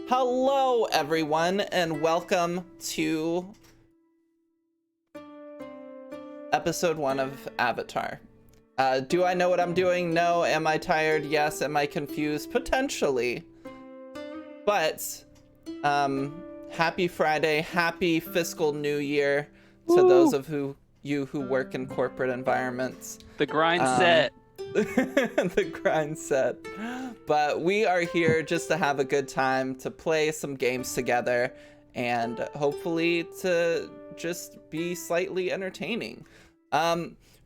Hello, everyone, and welcome to episode 1 of Avatar. Do I know what I'm doing? No. Am I tired? Yes. Am I confused? Potentially. But, happy Friday, happy fiscal new year to those of you who work in corporate environments. The grind set. The grind set. But we are here just to have a good time, to play some games together, and hopefully to just be slightly entertaining.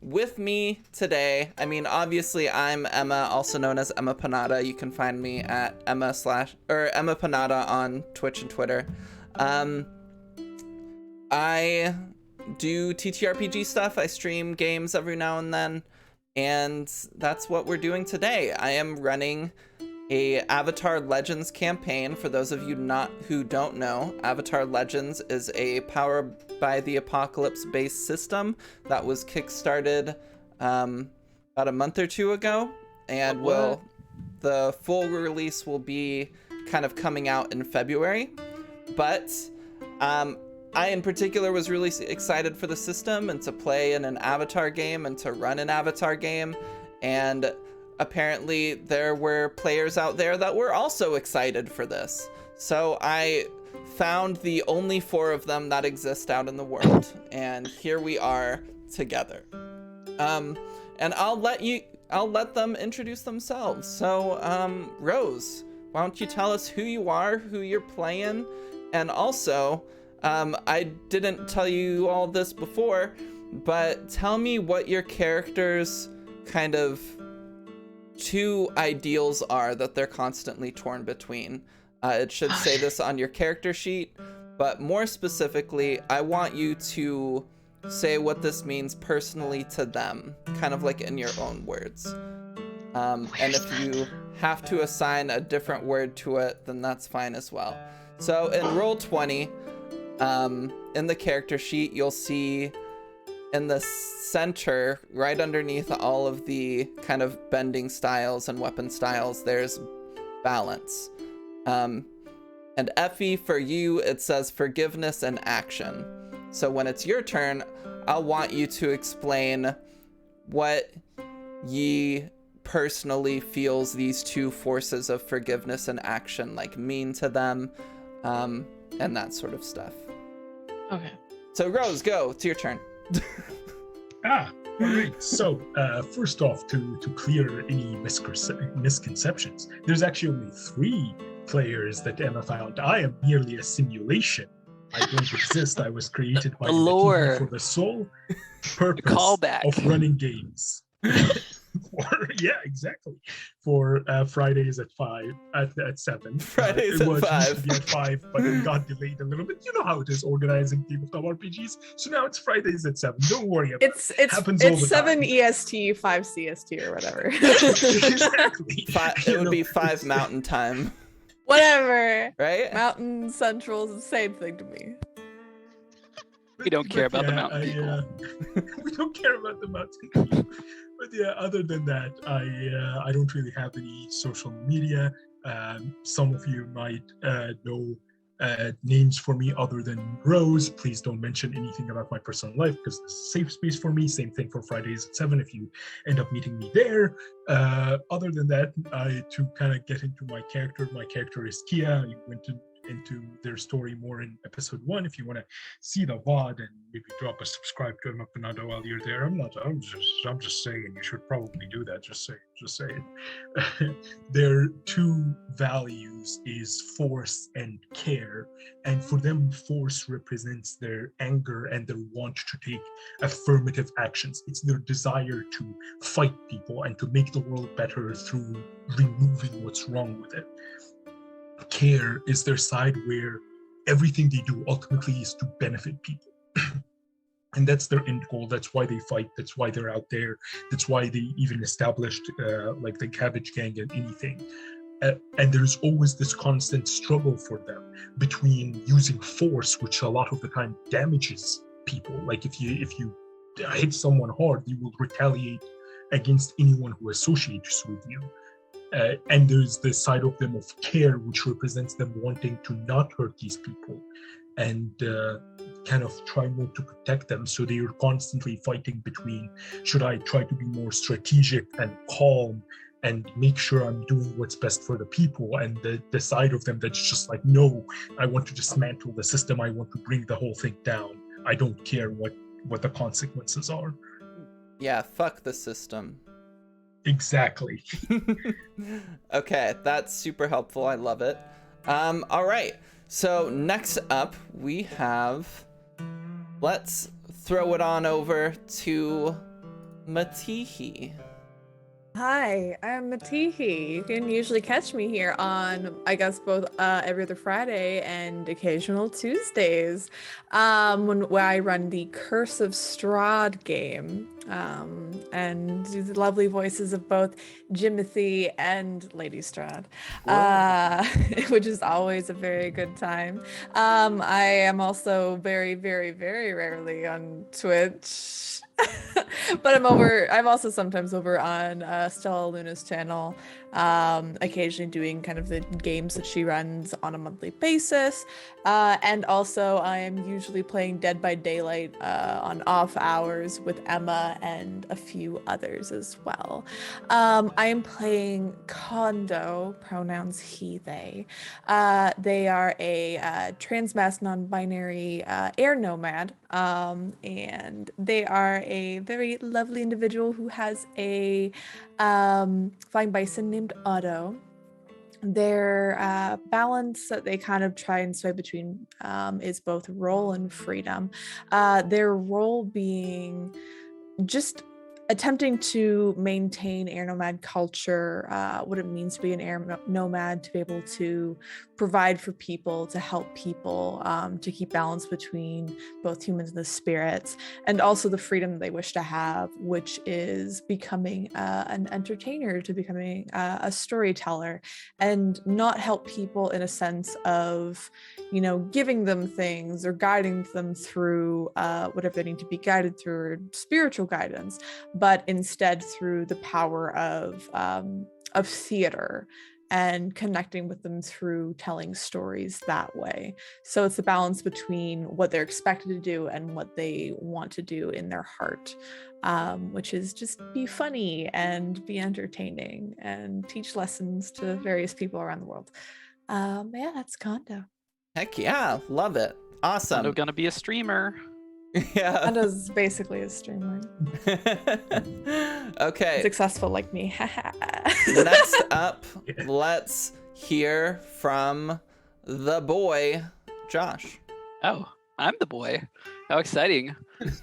With me today, obviously I'm Emma, also known as Emma Panada. You can find me at Emma Panada on Twitch and Twitter. I do TTRPG stuff. I stream games every now and then, and that's what we're doing today. I am running a Avatar Legends campaign. For those of you who don't know, Avatar Legends is a Power by the Apocalypse based system that was kickstarted about a month or two ago, and the full release will be kind of coming out in February. But I in particular was really excited for the system and to play in an Avatar game and to run an Avatar game, and apparently there were players out there that were also excited for this. So I found the only 4 of them that exist out in the world, and here we are together. And I'll let them introduce themselves. So, Rose, why don't you tell us who you are, who you're playing, and also, I didn't tell you all this before, but tell me what your character's kind of 2 ideals are that they're constantly torn between. It should say this on your character sheet, but more specifically, I want you to say what this means personally to them, kind of like in your own words. And if you have to assign a different word to it, then that's fine as well. So in Roll20, in the character sheet, you'll see in the center, right underneath all of the kind of bending styles and weapon styles, there's balance. And Effie, for you, it says forgiveness and action. So when it's your turn, I'll want you to explain what ye personally feels these 2 forces of forgiveness and action like mean to them, and that sort of stuff. Okay. So Rose, go. It's your turn. All right. So first off, to clear any misconceptions, there's actually only 3 players that Emma found. I am merely a simulation. I don't exist. I was created by the lore for the sole purpose callback of running games. Yeah, exactly. For Fridays at 7. Fridays it at 5. Used to be at 5, but it got delayed a little bit. You know how it is organizing tabletop RPGs. So now it's Fridays at 7. Don't worry about it. It's 7 EST, 5 CST, or whatever. Exactly. It would be 5 Mountain Time. Whatever. Right? Mountain Central is the same thing to me. We don't care about the mountain people. We don't care about the mountain people. But yeah, other than that, I don't really have any social media. Some of you might know names for me other than Rose. Please don't mention anything about my personal life because it's a safe space for me. Same thing for Fridays at 7 if you end up meeting me there. Other than that, to kind of get into my character is Kia. You went into their story more in episode 1 if you want to see the VOD, and maybe drop a subscribe to Emma Panada while you're there. I'm just saying you should probably do that. Just saying. Their 2 values is force and care, and for them force represents their anger and their want to take affirmative actions. It's their desire to fight people and to make the world better through removing what's wrong with it. Care is their side where everything they do ultimately is to benefit people. And that's their end goal. That's why they fight. That's why they're out there. That's why they even established like the Cabbage Gang and anything. And there's always this constant struggle for them between using force, which a lot of the time damages people. Like if you hit someone hard, you will retaliate against anyone who associates with you. And there's the side of them of care, which represents them wanting to not hurt these people and kind of try not to protect them. So they are constantly fighting between, should I try to be more strategic and calm and make sure I'm doing what's best for the people, and the side of them that's just like, no, I want to dismantle the system, I want to bring the whole thing down, I don't care what the consequences are. Yeah, fuck the system. Exactly. Okay, that's super helpful. I love it. All right. So next up we have, let's throw it on over to Matihi. Hi, I'm Matihi. You can usually catch me here on, I guess, both every other Friday and occasional Tuesdays, where I run the Curse of Strahd game, and do the lovely voices of both Jimothy and Lady Strahd, which is always a very good time. I am also very, very, very rarely on Twitch. But I'm also sometimes over on Stella Luna's channel, occasionally doing kind of the games that she runs on a monthly basis. And also I am usually playing Dead by Daylight on off hours with Emma and a few others as well. I am playing Kondo, pronouns he, they. They are a trans-mass non-binary air nomad, and they are a very lovely individual who has a flying bison named Otto. Their balance that they kind of try and sway between is both role and freedom. Their role being just attempting to maintain air nomad culture, what it means to be an air nomad, to be able to provide for people, to help people, to keep balance between both humans and the spirits, and also the freedom they wish to have, which is becoming an entertainer, to becoming a storyteller, and not help people in a sense of, you know, giving them things or guiding them through whatever they need to be guided through, or spiritual guidance, but instead through the power of theater and connecting with them through telling stories that way. So it's the balance between what they're expected to do and what they want to do in their heart, which is just be funny and be entertaining and teach lessons to various people around the world. Yeah, that's Kondo. Heck yeah, love it. Awesome. I'm gonna be a streamer. Yeah. Kondo's basically a streamer. Okay. Successful like me. Next up, let's hear from the boy, Josh. Oh, I'm the boy. How exciting.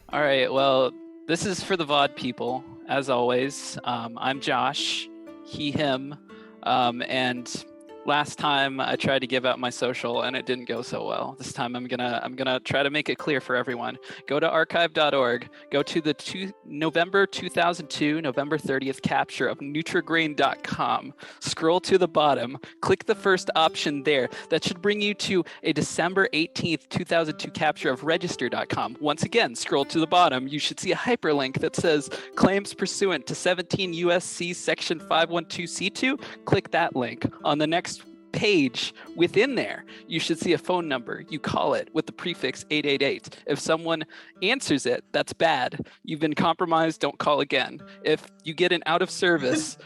All right, well, this is for the VOD people, as always. I'm Josh, he, him, and last time I tried to give out my social and it didn't go so well. This time I'm gonna try to make it clear for everyone. Go to archive.org, go to the November 2002, November 30th capture of Nutrigrain.com. Scroll to the bottom, click the first option there. That should bring you to a December 18th, 2002 capture of Register.com. Once again, scroll to the bottom. You should see a hyperlink that says claims pursuant to 17 USC section 512C2. Click that link. On the next page within there, you should see a phone number. You call it with the prefix 888. If someone answers it, that's bad. You've been compromised. Don't call again. If you get an out of service,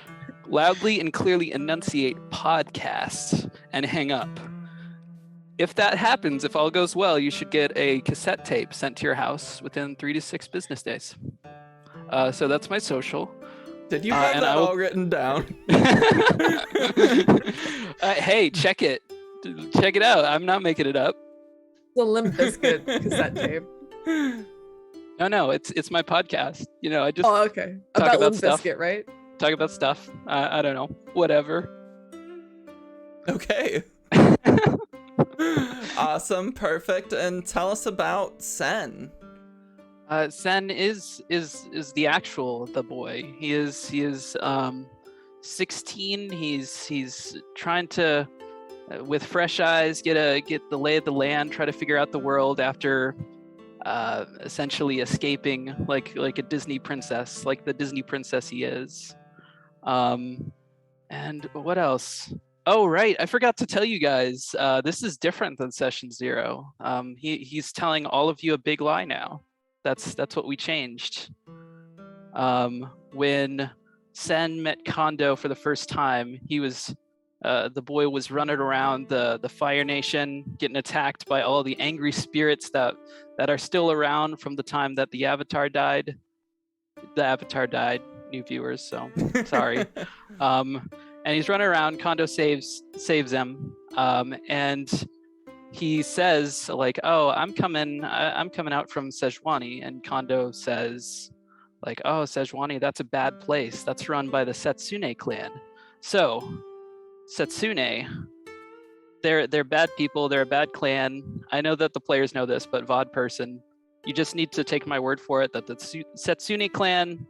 loudly and clearly enunciate podcast and hang up. If that happens, if all goes well, you should get a cassette tape sent to your house within 3 to 6 business days. So that's my social. Did you have that all written down? Hey, check it. Check it out. I'm not making it up. The Limp Bizkit cassette tape. No, it's my podcast. You know, I just okay. Talk about Limp stuff. Bizkit, right? Talk about stuff. I don't know. Whatever. Okay. Awesome, perfect. And tell us about Sen. Sen is the actual the boy. He is 16. He's trying to, with fresh eyes, get the lay of the land, try to figure out the world after essentially escaping like a Disney princess, like the Disney princess he is. And what else? Oh, right. I forgot to tell you guys. This is different than session 0. He's telling all of you a big lie now. That's what we changed. When Sen met Kondo for the first time, the boy was running around the Fire Nation, getting attacked by all the angry spirits that are still around from the time that the Avatar died. The Avatar died, new viewers, so sorry. And he's running around. Kondo saves him, and he says like, "Oh, I'm coming out from Sejuani," and Kondo says, like, "Oh, Sejuani, that's a bad place. That's run by the Setsune clan." So, Setsune, they're bad people. They're a bad clan. I know that the players know this, but VOD person, you just need to take my word for it that the Setsune clan,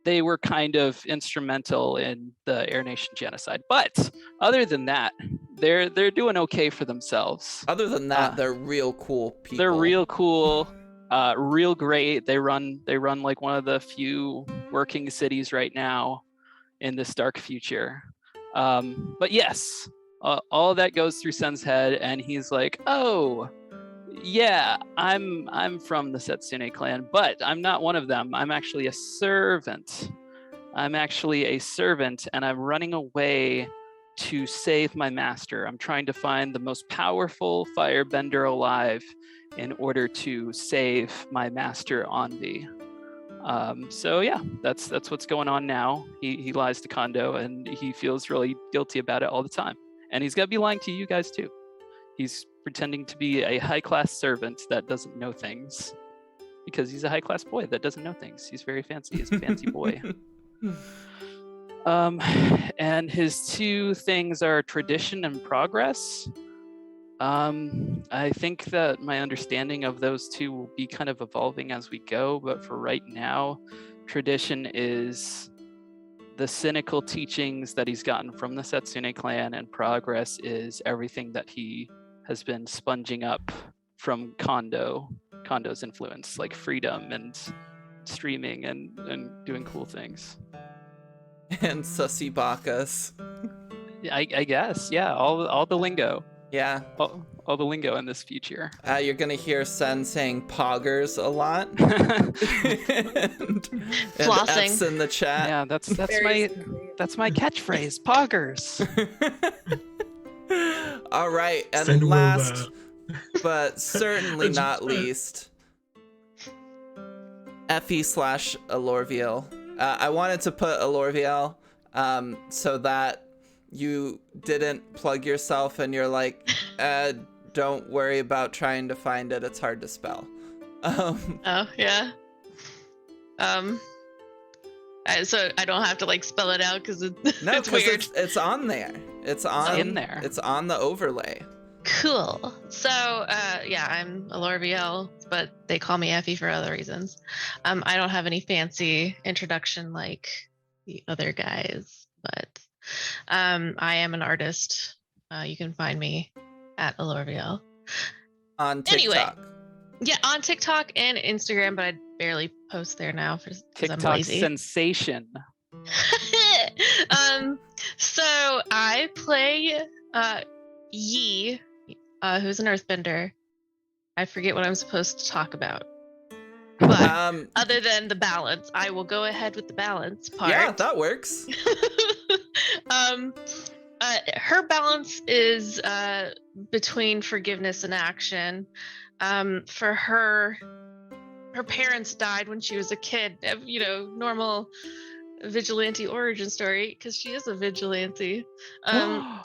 they were kind of instrumental in the Air Nation genocide. But other than that, they're doing okay for themselves. Other than that, they're real cool people. They're real cool, real great. They run like one of the few working cities right now in this dark future. But yes, all of that goes through Sen's head, and he's like, "Oh, yeah, I'm from the Setsune clan, but I'm not one of them. I'm actually a servant. And I'm running away to save my master. I'm trying to find the most powerful firebender alive in order to save my master Anvi." So yeah, that's what's going on now. He lies to Kondo, and he feels really guilty about it all the time. And he's gonna be lying to you guys too. He's pretending to be a high-class servant that doesn't know things, because he's a high-class boy that doesn't know things. He's very fancy. He's a fancy boy. And his two things are tradition and progress. I think that my understanding of those two will be kind of evolving as we go, but for right now, tradition is the cynical teachings that he's gotten from the Setsune clan, and progress is everything that he has been sponging up from Kondo's influence, like freedom and streaming and doing cool things. And sussy bakas. I guess, yeah, all the lingo. Yeah. All the lingo in this future. You're gonna hear Sen saying poggers a lot. and Flossing. F's in the chat. Yeah, that's my catchphrase, poggers. All right, and Sen will, last but certainly not least, Effie/Alorviel. I wanted to put Alorviel so that you didn't plug yourself and you're like, don't worry about trying to find it. It's hard to spell. Oh, yeah. So I don't have to like spell it out because it's weird. It's on there. It's on in there. It's on the overlay. Cool. So, yeah, I'm Alorviel, but they call me Effie for other reasons. I don't have any fancy introduction like the other guys, but I am an artist. You can find me at Alorviel. On TikTok. Anyway, yeah, on TikTok and Instagram, but I barely post there now because I'm TikTok lazy. sensation. So I play Yi, who's an earthbender. I forget what I'm supposed to talk about. But other than the balance, I will go ahead with the balance part. Yeah, that works. Her balance is between forgiveness and action. For her parents died when she was a kid. You know, normal vigilante origin story, because she is a vigilante. A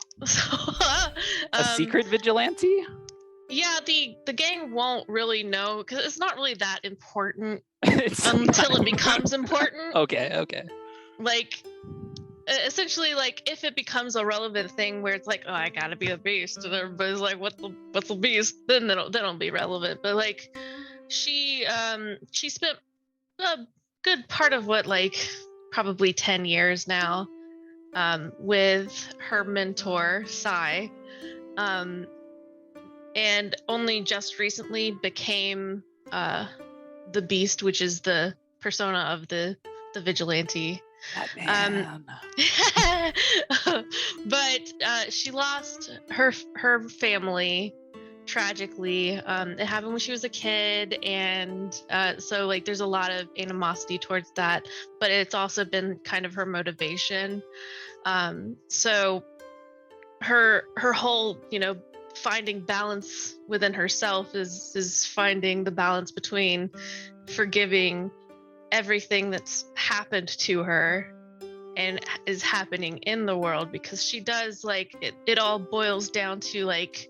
secret vigilante? Yeah, the gang won't really know because it's not really that important It's until it becomes important. Okay. Like, essentially, like if it becomes a relevant thing where it's like, oh, I gotta be a beast, and everybody's like, what's the beast? Then they don't be relevant. But like, she spent a good part of probably 10 years now with her mentor Sai, and only just recently became the beast, which is the persona of the vigilante. Batman. But she lost her family tragically. It happened when she was a kid, and so like there's a lot of animosity towards that. But it's also been kind of her motivation. So her whole, finding balance within herself is finding the balance between forgiving everything that's happened to her and is happening in the world, because she does, like, it all boils down to, like,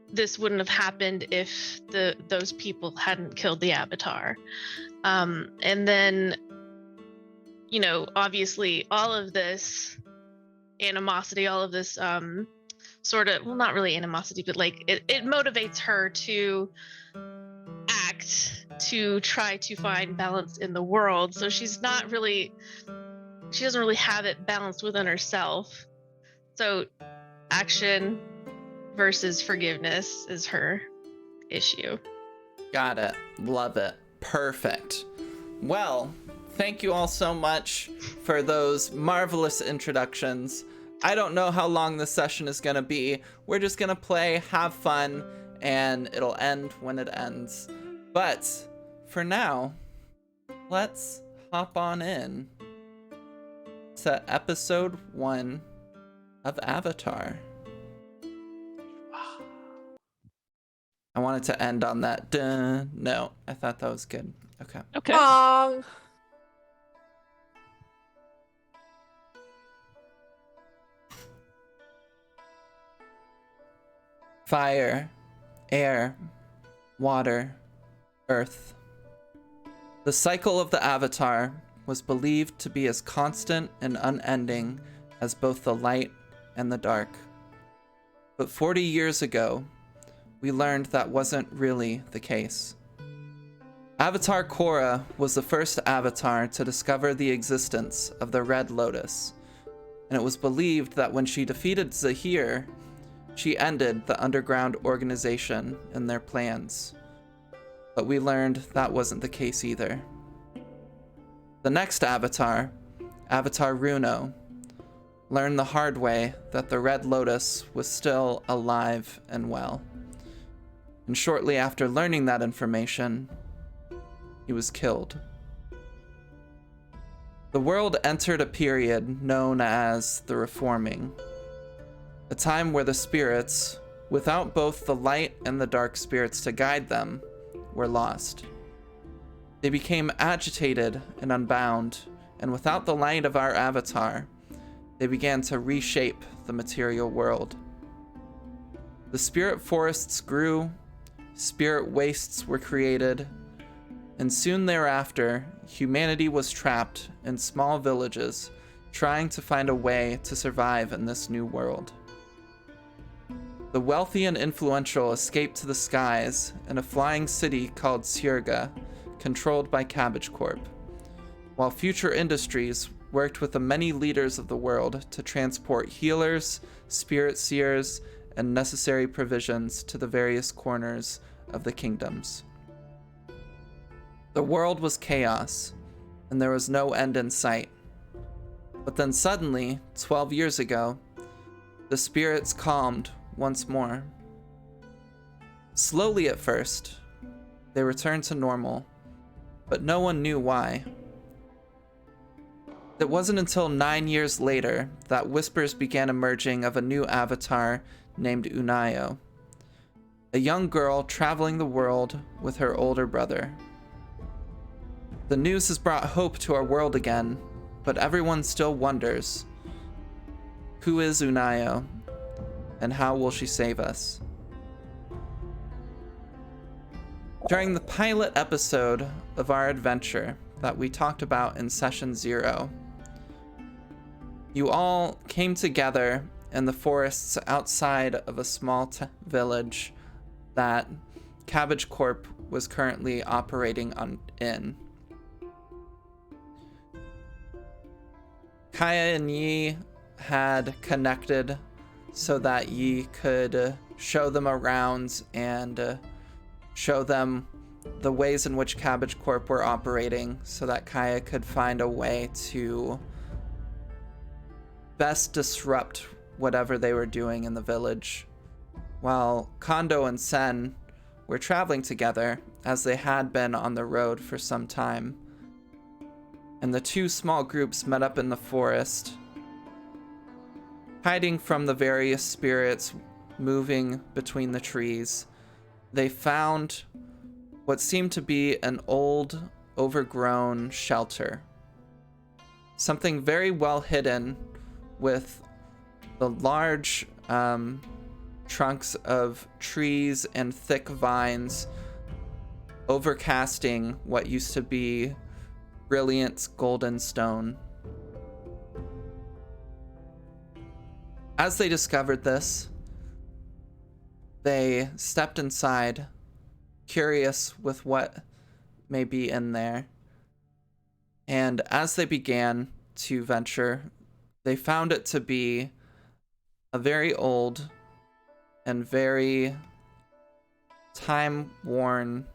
this wouldn't have happened if those people hadn't killed the Avatar. And then, obviously all of this animosity, all of this sort of, well, not really animosity, but like it motivates her to act, to try to find balance in the world. So she doesn't really have it balanced within herself. So action versus forgiveness is her issue. Got it. Love it. Perfect. Well, thank you all so much for those marvelous introductions. I don't know how long this session is going to be. We're just going to play, have fun, and it'll end when it ends. But for now, let's hop on in to episode 1 of Avatar. I wanted to end on that duh note. I thought that was good. Okay. Okay. Fire, air, water, earth. The cycle of the Avatar was believed to be as constant and unending as both the light and the dark. But 40 years ago, we learned that wasn't really the case. Avatar Korra was the first Avatar to discover the existence of the Red Lotus, and it was believed that when she defeated Zahir, she ended the underground organization and their plans. But we learned that wasn't the case either. The next Avatar, Avatar Runo, learned the hard way that the Red Lotus was still alive and well. And shortly after learning that information, he was killed. The world entered a period known as the Reforming, a time where the spirits, without both the light and the dark spirits to guide them, were lost. They became agitated and unbound, and without the light of our Avatar, they began to reshape the material world. The spirit forests grew, spirit wastes were created, and soon thereafter, humanity was trapped in small villages, trying to find a way to survive in this new world. The wealthy and influential escaped to the skies in a flying city called Sirga, controlled by Cabbage Corp, while future industries worked with the many leaders of the world to transport healers, spirit seers, and necessary provisions to the various corners of the kingdoms. The world was chaos, and there was no end in sight. But then suddenly, 12 years ago, the spirits calmed once more. Slowly at first, they returned to normal, but no one knew why. It wasn't until 9 years later that whispers began emerging of a new Avatar named Unayo, a young girl traveling the world with her older brother. The news has brought hope to our world again, but everyone still wonders, who is Unayo, and how will she save us? During the pilot episode of our adventure that we talked about in session 0, you all came together in the forests outside of a small village that Cabbage Corp was currently operating in. Kaya and Yi had connected so that Yi could show them around and show them the ways in which Cabbage Corp were operating so that Kaya could find a way to best disrupt whatever they were doing in the village. While Kondo and Sen were traveling together, as they had been on the road for some time, and the two small groups met up in the forest, hiding from the various spirits moving between the trees. They found what seemed to be an old, overgrown shelter. Something very well hidden, with the large trunks of trees and thick vines overcasting what used to be brilliant golden stone. As they discovered this, they stepped inside, curious with what may be in there. And as they began to venture, they found it to be a very old and very time-worn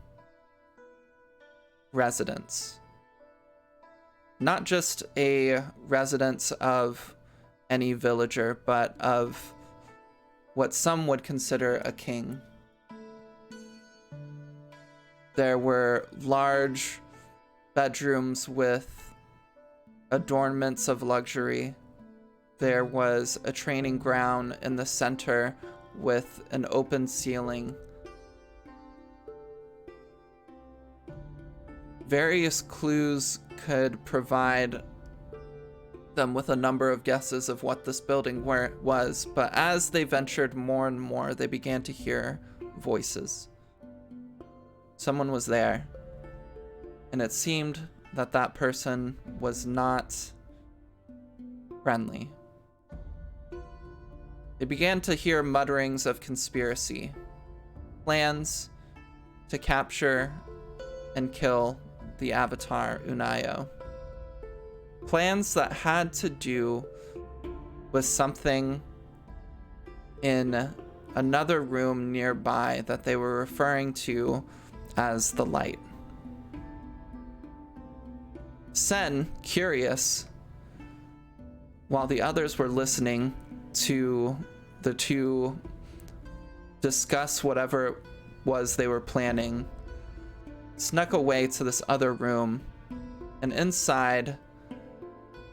residence. Not just a residence of any villager, but of what some would consider a king. There were large bedrooms with adornments of luxury. There was a training ground in the center with an open ceiling. Various clues could provide them with a number of guesses of what this building was, but as they ventured more and more, they began to hear voices. Someone was there, and it seemed that that person was not friendly. They began to hear mutterings of conspiracy, plans to capture and kill the Avatar Unayo. Plans that had to do with something in another room nearby that they were referring to as the light. Sen, curious, while the others were listening to the two discuss whatever it was they were planning, snuck away to this other room, and inside,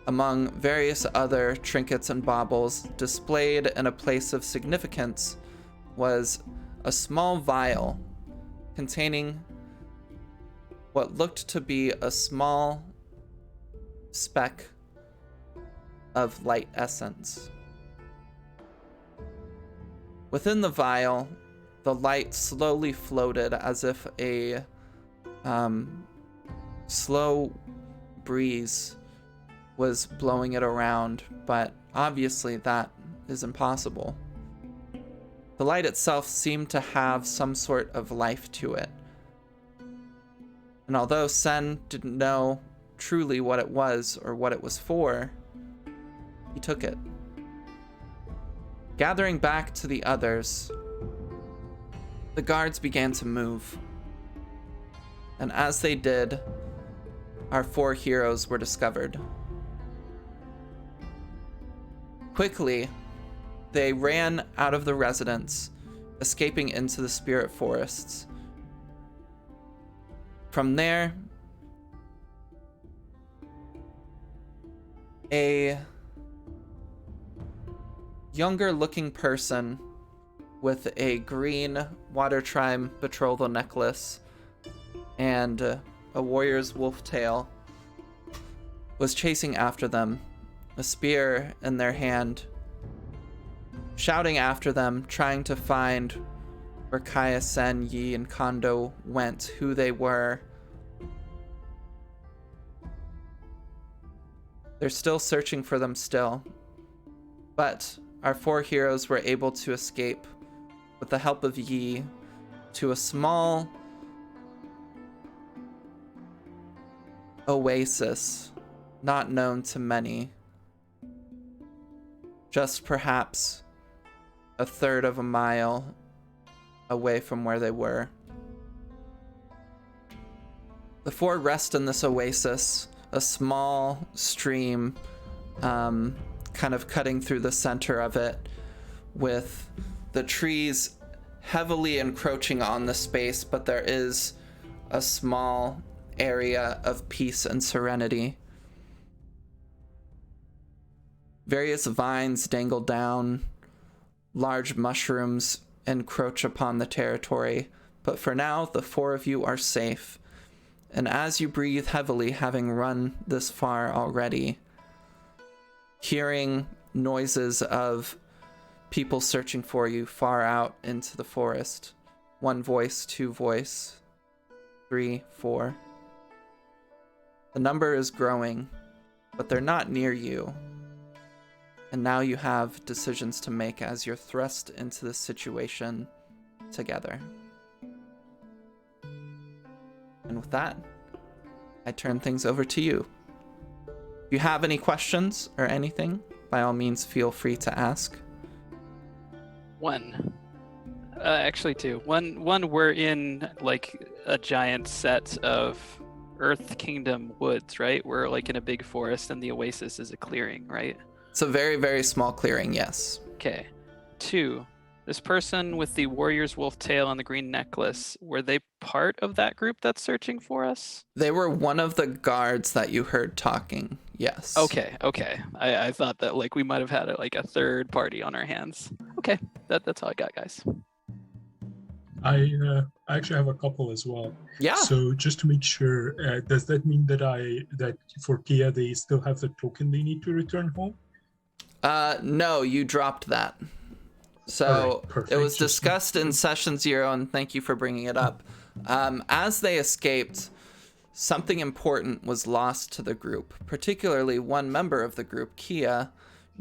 among various other trinkets and baubles displayed in a place of significance, was a small vial containing what looked to be a small speck of light essence. Within the vial, the light slowly floated as if a slow breeze was blowing it around, but obviously that is impossible. The light itself seemed to have some sort of life to it. And although Sen didn't know truly what it was or what it was for, he took it. Gathering back to the others, the guards began to move. And as they did, our four heroes were discovered. Quickly, they ran out of the residence, escaping into the spirit forests. From there, a younger looking person with a green water chime betrothal necklace and a warrior's wolf tail was chasing after them, a spear in their hand, shouting after them, trying to find where Kaya, Sen, Yi, and Kondo went, who they were. They're still searching for them still, but our four heroes were able to escape with the help of Yi to a small oasis not known to many, just perhaps a third of a mile away from where they were. The four rest in this oasis, a small stream kind of cutting through the center of it, with the trees heavily encroaching on the space, but there is a small area of peace and serenity. Various vines dangle down, large mushrooms encroach upon the territory, but for now, the four of you are safe. And as you breathe heavily, having run this far already, hearing noises of people searching for you far out into the forest. 1 voice, 2 voice, 3, 4. The number is growing, but they're not near you. And now you have decisions to make as you're thrust into this situation together. And with that, I turn things over to you. If you have any questions or anything, by all means, feel free to ask. One. Actually, two. One, we're in like a giant set of Earth Kingdom woods, right? We're like in a big forest and the oasis is a clearing, right? It's a very, very small clearing, yes. Okay. 2. This person with the warrior's wolf tail and the green necklace, were they part of that group that's searching for us? They were one of the guards that you heard talking, yes. Okay. I thought that like we might have had like a third party on our hands. Okay, that's all I got, guys. I actually have a couple as well. Yeah. So just to make sure, does that mean that for Kia they still have the token they need to return home? No, you dropped that. So Alright, perfect. it was discussed in session 0, and thank you for bringing it up. As they escaped, something important was lost to the group. Particularly one member of the group, Kia,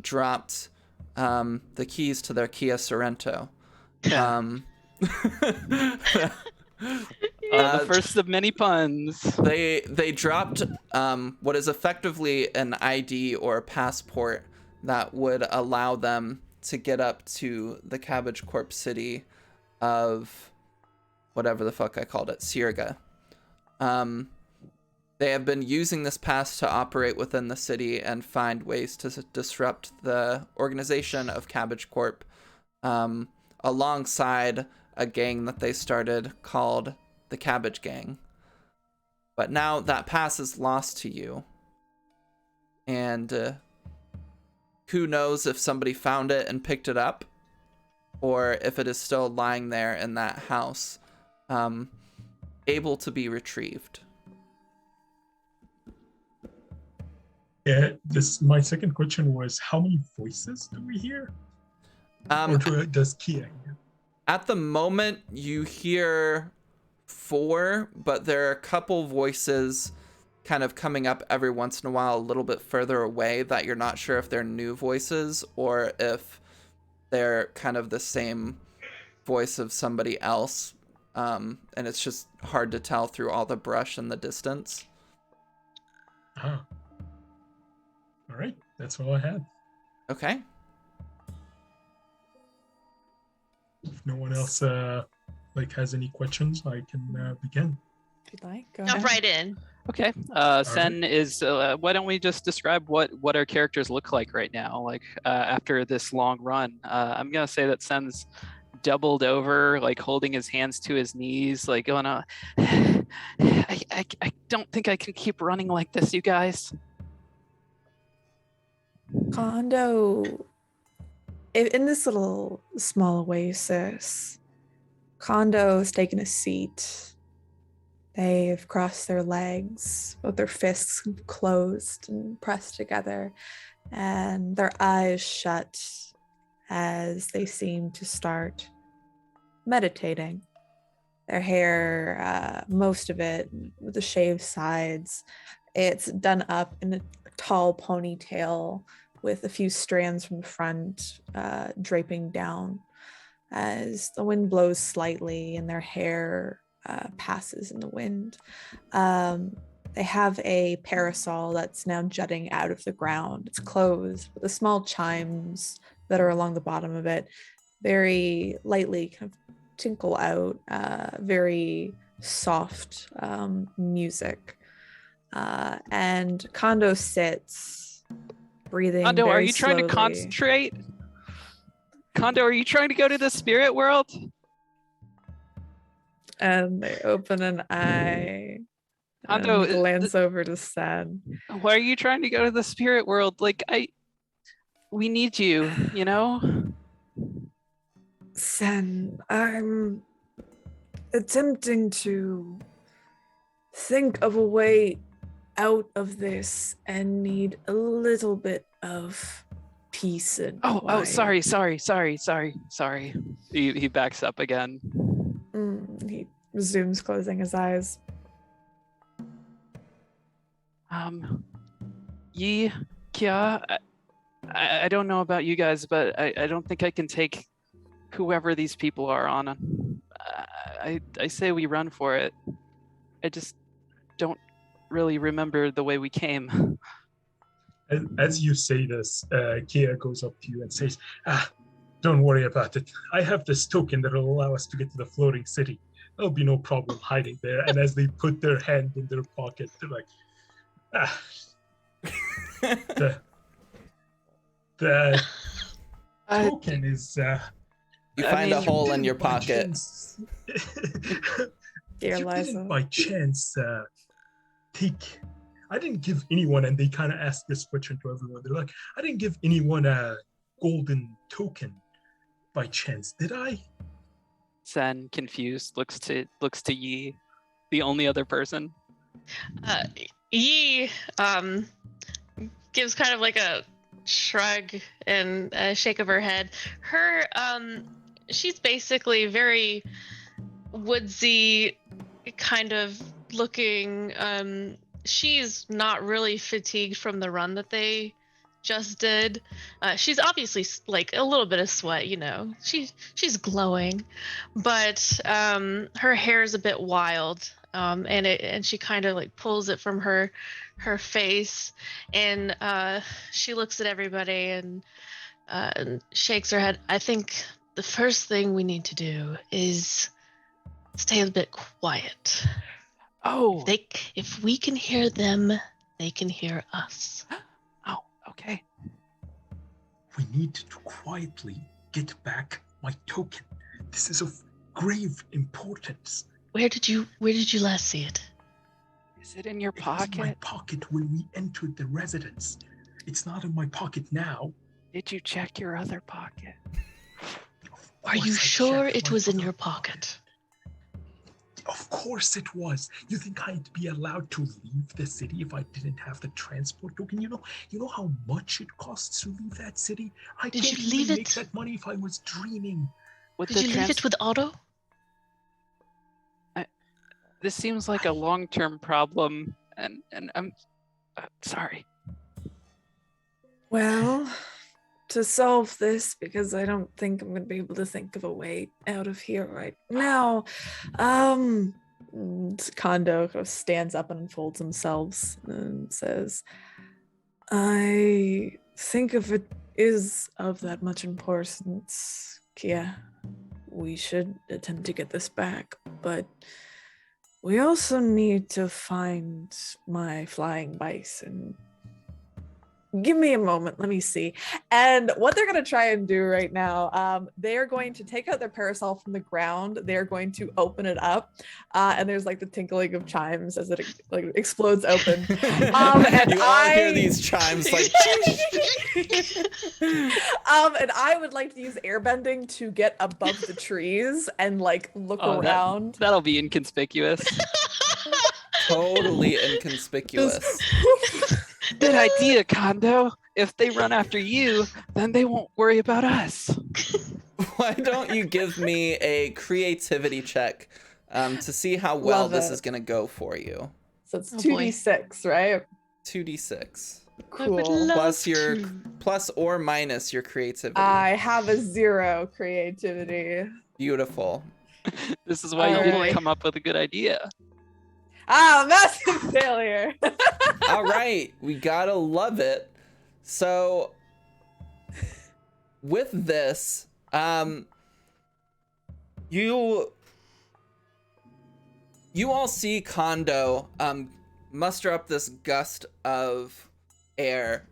dropped the keys to their Kia Sorrento. The first of many puns. They dropped what is effectively an ID or a passport that would allow them to get up to the Cabbage Corp city of whatever the fuck I called it, Sirga. They have been using this pass to operate within the city and find ways to disrupt the organization of Cabbage Corp, alongside a gang that they started called the Cabbage Gang. But now that pass is lost to you. And who knows if somebody found it and picked it up, or if it is still lying there in that house, able to be retrieved. Yeah, my second question was, how many voices do we hear? Or does Kia hear? At the moment, you hear 4, but there are a couple voices kind of coming up every once in a while a little bit further away that you're not sure if they're new voices or if they're kind of the same voice of somebody else. And it's just hard to tell through all the brush and the distance. All right, that's all I had. Okay. If no one else has any questions, I can begin. If you'd like, go Jump ahead. right in. Okay. Sen is. Why don't we just describe what our characters look like right now? Like after this long run, I'm gonna say that Sen's doubled over, like holding his hands to his knees, like going, I don't think I can keep running like this, you guys. Kondo, in this little small oasis, Kondo's taken a seat. They've crossed their legs, both their fists closed and pressed together, and their eyes shut as they seem to start meditating. Their hair, most of it with the shaved sides, it's done up in a tall ponytail with a few strands from the front draping down as the wind blows slightly and their hair passes in the wind. They have a parasol that's now jutting out of the ground. It's closed with the small chimes that are along the bottom of it very lightly kind of tinkle out, very soft music. And Kondo sits, breathing Kondo, are very you trying to slowly. concentrate? Kondo, are you trying to go to the spirit world? And they open an eye Kondo, and glance over to Sen. why are you trying to go to the spirit world? Like, we need you, you know? Sen, I'm attempting to think of a way out of this and need a little bit of peace and quiet. Sorry. He backs up again. He resumes closing his eyes. Yi, Kya, I don't know about you guys, but I don't think I can take whoever these people are on. I say we run for it. I just don't really remember the way we came. As you say this, Kia goes up to you and says, don't worry about it. I have this token that will allow us to get to the floating city. There'll be no problem hiding there. And as they put their hand in their pocket, they're like, the token is... You find a hole in your pocket. Dear You Liza. didn't by chance take... I didn't give anyone, and they kind of ask this question to everyone. They're like, I didn't give anyone a golden token by chance, did I? Sen, confused, looks to Yi, the only other person. Yi gives kind of like a shrug and a shake of her head. She's basically very woodsy kind of looking. She's not really fatigued from the run that they just did. She's obviously like a little bit of sweat, you know. She's glowing, but her hair is a bit wild, and she kind of like pulls it from her face, and she looks at everybody and shakes her head. I think the first thing we need to do is stay a bit quiet. Oh. If we can hear them, they can hear us. Oh, okay. We need to quietly get back my token. This is of grave importance. Where did you last see it? Is it in your It was in my pocket? pocket when we entered the residence. It's not in my pocket now. Did you check your other pocket? Are you sure it was in your pocket? Of course it was. You think I'd be allowed to leave the city if I didn't have the transport token? You know how much it costs to leave that city? I Did can't you even leave make it? that money if I was dreaming. Did you leave it with Otto? This seems like a long-term problem, and I'm sorry. Well, to solve this, because I don't think I'm going to be able to think of a way out of here right now, Kondo stands up and unfolds himself and says, I think if it is of that much importance, Kia, we should attempt to get this back, but we also need to find my flying bison. Give me a moment, let me see. And what they're going to try and do right now, they are going to take out their parasol from the ground. They're going to open it up, and there's like the tinkling of chimes as it like explodes open. And you all hear these chimes like. And I would like to use airbending to get above the trees and like look around. That'll be inconspicuous. Totally inconspicuous. Good idea, Kondo. If they run after you, then they won't worry about us. Why don't you give me a creativity check to see how well Love this it. is going to go for you? So it's Oh, boy. 2d6, right? 2d6. I would Cool. love Plus your to. plus or minus your creativity. I have a 0 creativity. Beautiful. This is why you Oh, didn't boy. come up with a good idea. Massive failure. All right, we gotta love it. So with this, you You all see Kondo muster up this gust of air,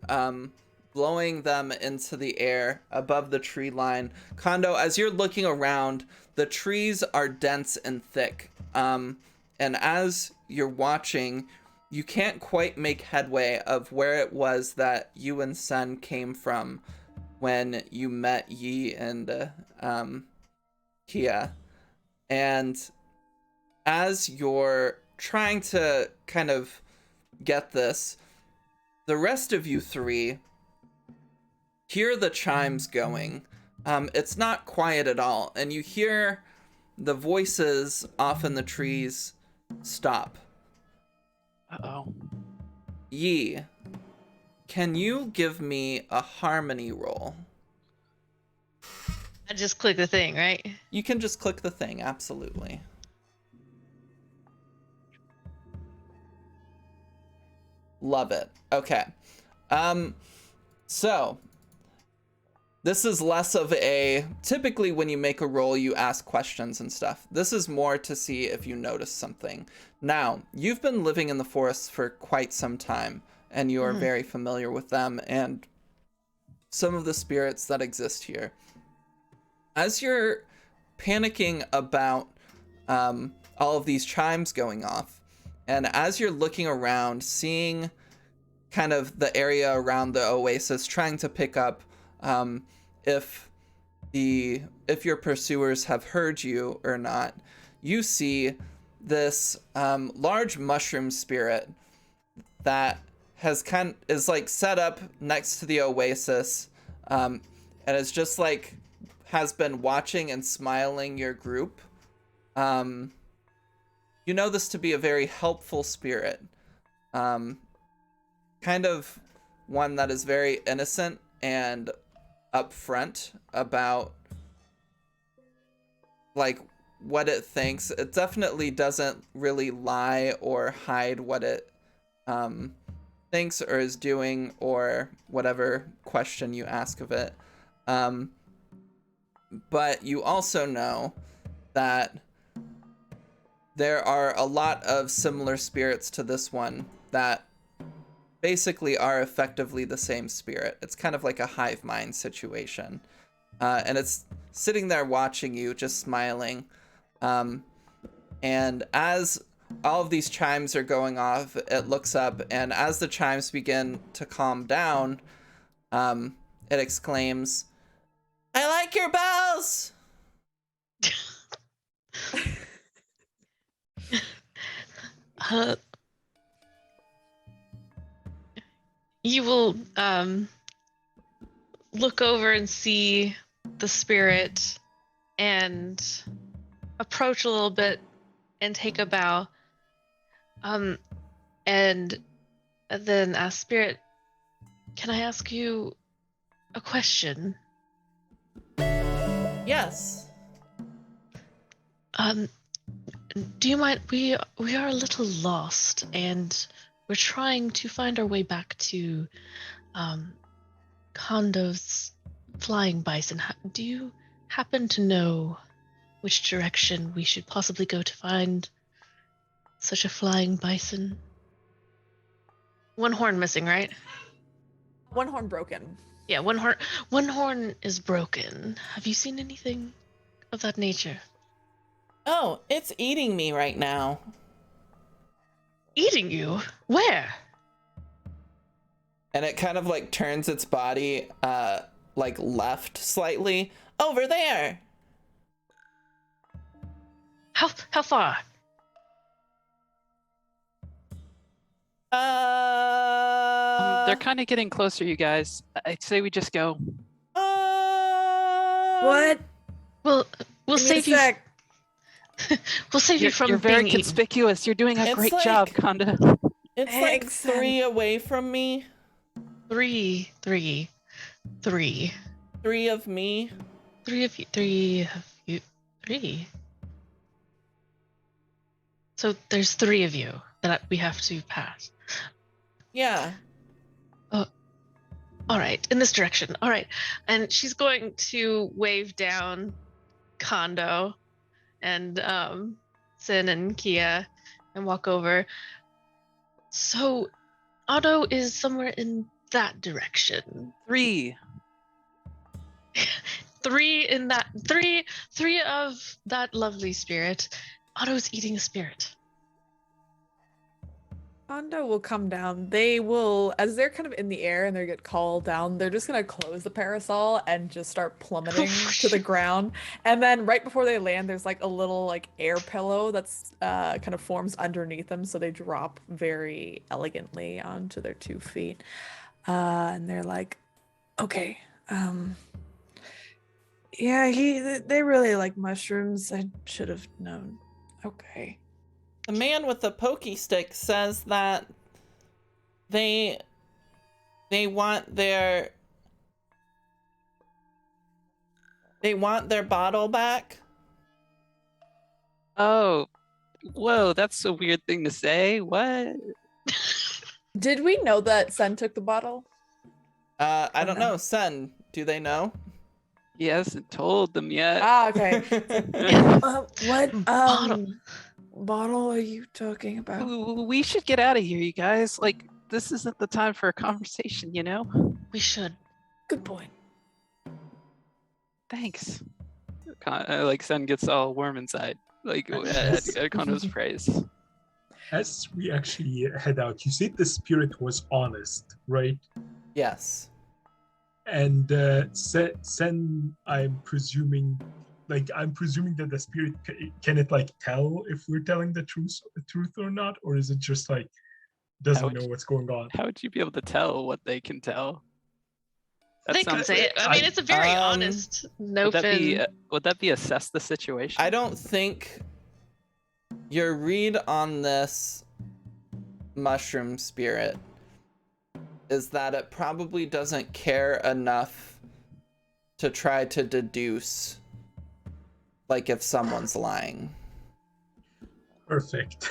blowing them into the air above the tree line. Kondo, as you're looking around, the trees are dense and thick. And as you're watching, you can't quite make headway of where it was that you and Sen came from when you met Yi and Kia. And as you're trying to kind of get this, the rest of you three hear the chimes going. It's not quiet at all, and you hear the voices off in the trees stop. Uh-oh. Yi, can you give me a harmony roll? I just click the thing, right? You can just click the thing, absolutely. Love it. Okay. So this is less of a, typically when you make a roll, you ask questions and stuff. This is more to see if you notice something. Now, you've been living in the forest for quite some time, and you are very familiar with them and some of the spirits that exist here. As you're panicking about all of these chimes going off, and as you're looking around, seeing kind of the area around the oasis, trying to pick up if your pursuers have heard you or not, you see this large mushroom spirit that is like set up next to the oasis, and is just like has been watching and smiling your group. You know this to be a very helpful spirit, kind of one that is very innocent and upfront about like what it thinks. It definitely doesn't really lie or hide what it thinks or is doing, or whatever question you ask of it. But you also know that there are a lot of similar spirits to this one that basically are effectively the same spirit. It's kind of like a hive mind situation. And it's sitting there watching you, just smiling. And as all of these chimes are going off, it looks up, and as the chimes begin to calm down, it exclaims, "I like your bells!" You will look over and see the spirit and approach a little bit and take a bow. And then ask Spirit, can I ask you a question? Yes. Do you mind? We are a little lost, and we're trying to find our way back to Kondo's flying bison. Do you happen to know which direction we should possibly go to find such a flying bison? One horn missing, right? One horn broken. Yeah, one horn is broken. Have you seen anything of that nature? Oh, it's eating me right now. Eating you? Where? And it kind of like turns its body like left slightly. Over there. How far? They're kind of getting closer, you guys. I'd say we just go. What? We'll save you. We'll save you from You're very being eaten. conspicuous. You're doing a It's great like- job, Konda. It's like 3 away from me. Three. 3 of me. Three of you. Three. So there's 3 of you that we have to pass. Yeah. All right, in this direction. All right. And she's going to wave down Kondo and Sin and Kia and walk over. So, Otto is somewhere in that direction. 3. Three of that lovely spirit. Otto's eating a spirit. Hondo will come down. They will, as they're kind of in the air and they get called down, they're just gonna close the parasol and just start plummeting to the ground. And then right before they land, there's like a little like air pillow that's kind of forms underneath them, so they drop very elegantly onto their 2 feet. And they're like, okay, yeah, they really like mushrooms. I should have known. Okay. The man with the pokey stick says that they want their bottle back. Oh, whoa, that's a weird thing to say. What? Did we know that Sen took the bottle? I don't know. Sen, do they know? He hasn't told them yet. Ah, okay. What bottle are you talking about? We should get out of here, you guys. Like, this isn't the time for a conversation, you know? We should. Good point. Thanks. Like, Sen gets all warm inside. Like, at Kondo's praise. As we actually head out, you said the spirit was honest, right? Yes. And Sen, I'm presuming that the spirit can it like tell if we're telling the truth or not, or is it just like doesn't know what's going on? How would you be able to tell what they can tell? They can say it. I mean, it's a very honest would that be assess the situation? I don't think your read on this mushroom spirit is that it probably doesn't care enough to try to deduce like if someone's lying. Perfect.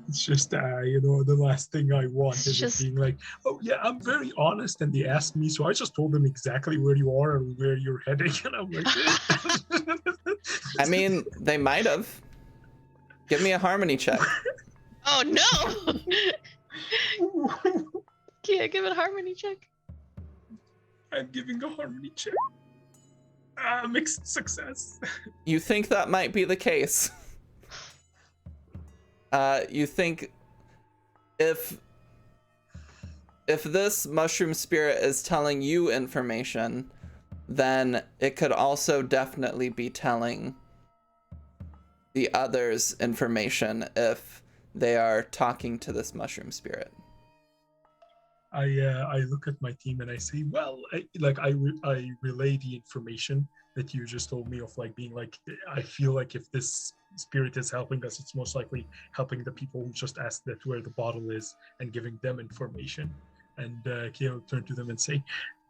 It's just the last thing I want is just being like, oh yeah, I'm very honest, and they asked me, so I just told them exactly where you are and where you're heading, and I'm like I mean, they might have. Give me a harmony check. Oh no. Can't give it a harmony check. I'm giving a harmony check. Mixed success. You think that might be the case. You think if this mushroom spirit is telling you information, then it could also definitely be telling the others information if they are talking to this mushroom spirit. I look at my team and I say, well, I relay the information that you just told me of, like being like, I feel like if this spirit is helping us, it's most likely helping the people who just asked that where the bottle is and giving them information. And Keo turn to them and say,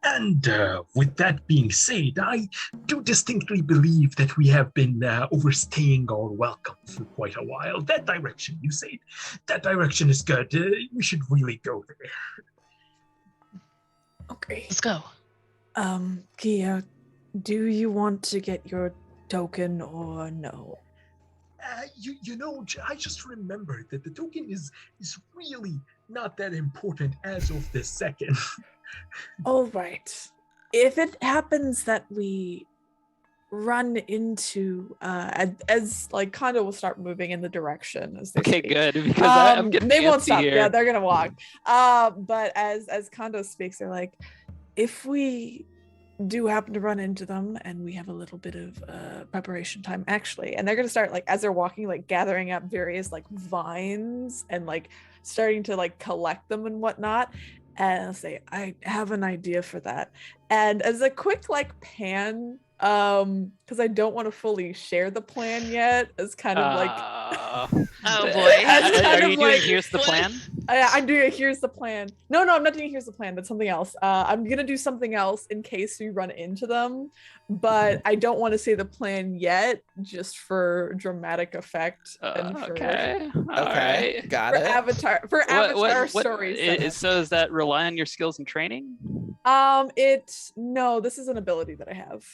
and with that being said, I do distinctly believe that we have been overstaying our welcome for quite a while. That direction, you said, that direction is good. We should really go there. Okay. Let's go. Kia, do you want to get your token or no? I just remembered that the token is really not that important as of this second. All right. If it happens that we run into as like Kondo will start moving in the direction as they speak. Good, because I'm getting they won't stop. here. Yeah, they're gonna walk. But as Kondo speaks, they're like, if we do happen to run into them and we have a little bit of preparation time actually, and they're gonna start like as they're walking, like gathering up various like vines and like starting to like collect them and whatnot. And I'll say, I have an idea for that. And as a quick like pan, because I don't want to fully share the plan yet, as kind of like oh boy. Are you doing here's the plan? I'm doing a here's the plan. No, I'm not doing here's the plan. That's something else. I'm gonna do something else in case we run into them, but I don't want to say the plan yet, just for dramatic effect. And for, okay. Okay. Got for it. Avatar stories. So does that rely on your skills and training? No, this is an ability that I have.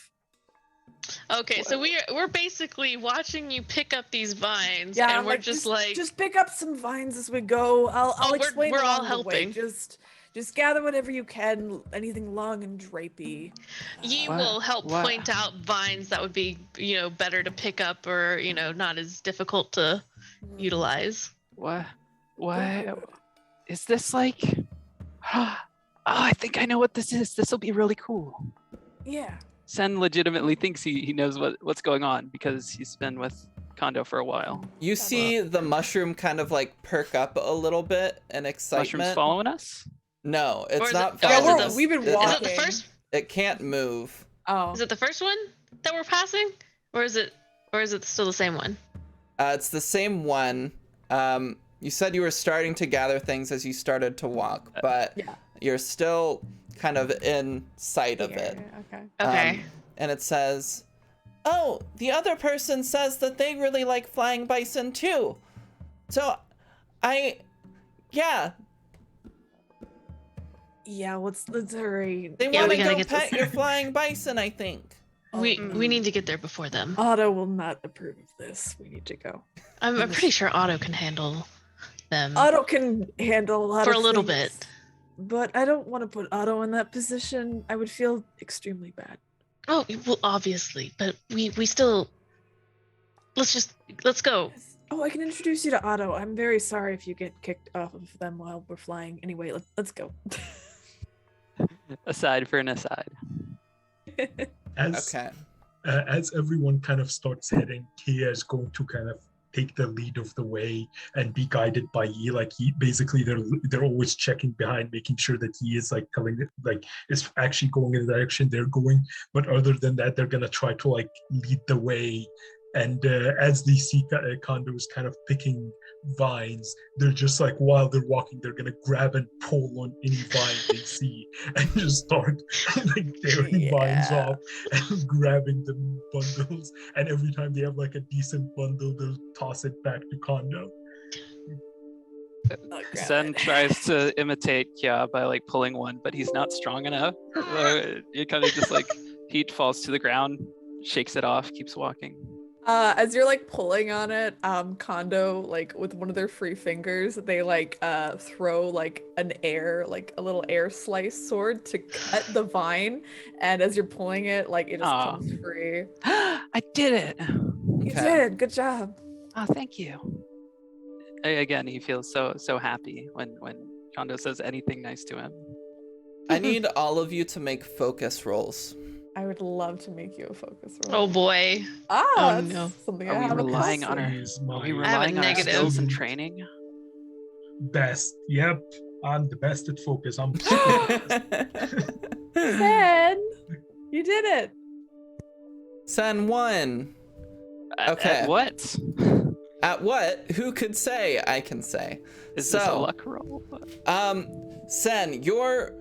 Okay, so we're basically watching you pick up these vines, Yeah, and I'm we're just like, just pick up some vines as we go. I'll Oh, explain we're all along the way. helping. Just gather whatever you can, anything long and drapey. ye What- will help what- point out vines that would be, better to pick up or, not as difficult to utilize. What? Is this like? Oh, I think I know what this is. This will be really cool. Yeah. Sen legitimately thinks he knows what's going on because he's been with Kondo for a while. You see the mushroom kind of like perk up a little bit in excitement. Mushrooms following us? No, Or it's is not it- oh, is it following the- us. we've been It- walking. Is it the first? It can't move. Oh. Is it the first one that we're passing, or is it still the same one? It's the same one. You said you were starting to gather things as you started to walk, but Yeah. you're still kind of in sight of it. Okay. Okay. And it says, "Oh, the other person says that they really like flying bison too. So, yeah, Yeah, let's hurry. they Yeah, want we to gotta go get pet this. your flying bison, I think." we need to get there before them. Otto will not approve of this. We need to go. I'm pretty sure Otto can handle them. Otto can handle a lot For of a little things, bit. but I don't want to put Otto in that position. I would feel extremely bad. Oh, well, obviously, but we still. Let's go. Oh, I can introduce you to Otto. I'm very sorry if you get kicked off of them while we're flying. Anyway, let's go. Aside for an aside. Okay. As everyone kind of starts heading, Kia is going to kind of take the lead of the way and be guided by Yi. Like basically they're always checking behind, making sure that Yi is like telling it, like is actually going in the direction they're going. But other than that, they're gonna try to like lead the way. And as they see Kondo's kind of picking vines, they're just like, while they're walking, they're gonna grab and pull on any vine they see and just start like tearing vines Yeah. off and grabbing the bundles. And every time they have like a decent bundle, they'll toss it back to Kondo. Sen tries to imitate Kya by like pulling one, but he's not strong enough. It kind of just like he falls to the ground, shakes it off, keeps walking. As you're like pulling on it, Kondo, like with one of their free fingers, they like throw like a little air slice sword to cut the vine, and as you're pulling it, like it just Aw. comes free. I did it. You Okay. did, good job. Oh, thank you. Again, he feels so happy when Kondo says anything nice to him. I need all of you to make focus rolls. I would love to make you a focus Oh roll. boy. Ah, Oh, that's no. something Are I we have a relying plus on in. our- Is Are we my I have a relying on our negative. skills and training? best. Yep, I'm the best at focus. I'm Sen, you did it. Sen won. At Okay. what? At what? Who could say? I can say. Is this a So- luck roll? Sen, you're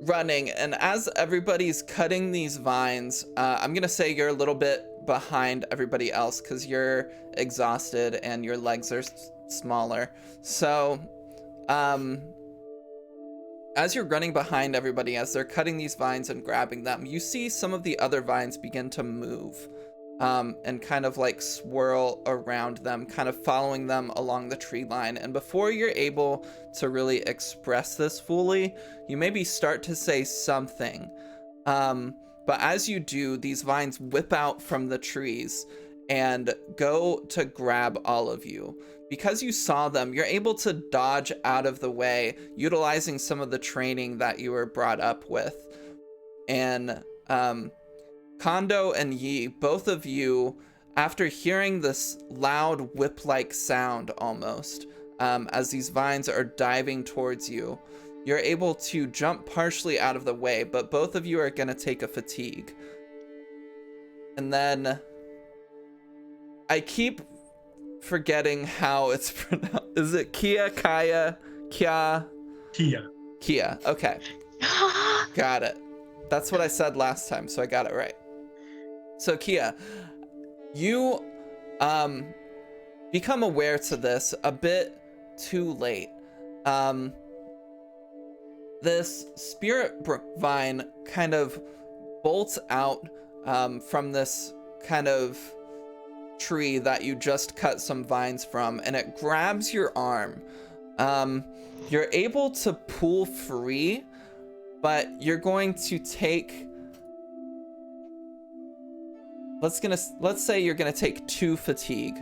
running, and as everybody's cutting these vines, I'm gonna say you're a little bit behind everybody else because you're exhausted and your legs are smaller. So, as you're running behind everybody, as they're cutting these vines and grabbing them, you see some of the other vines begin to move. And kind of like swirl around them, kind of following them along the tree line. And before you're able to really express this fully, you maybe start to say something. But as you do, these vines whip out from the trees and go to grab all of you. Because you saw them, you're able to dodge out of the way, utilizing some of the training that you were brought up with. And, Kondo and Yi, both of you, after hearing this loud whip-like sound almost, as these vines are diving towards you, you're able to jump partially out of the way, but both of you are going to take a fatigue. And then I keep forgetting how it's pronounced. Is it Kia, Kaya, Kya? Kia. Kia. Okay. Got it. That's what I said last time, so I got it right. So Kia, you become aware to this a bit too late. This spirit vine kind of bolts out from this kind of tree that you just cut some vines from, and it grabs your arm. You're able to pull free, but you're going to take, let's say you're gonna take 2 fatigue,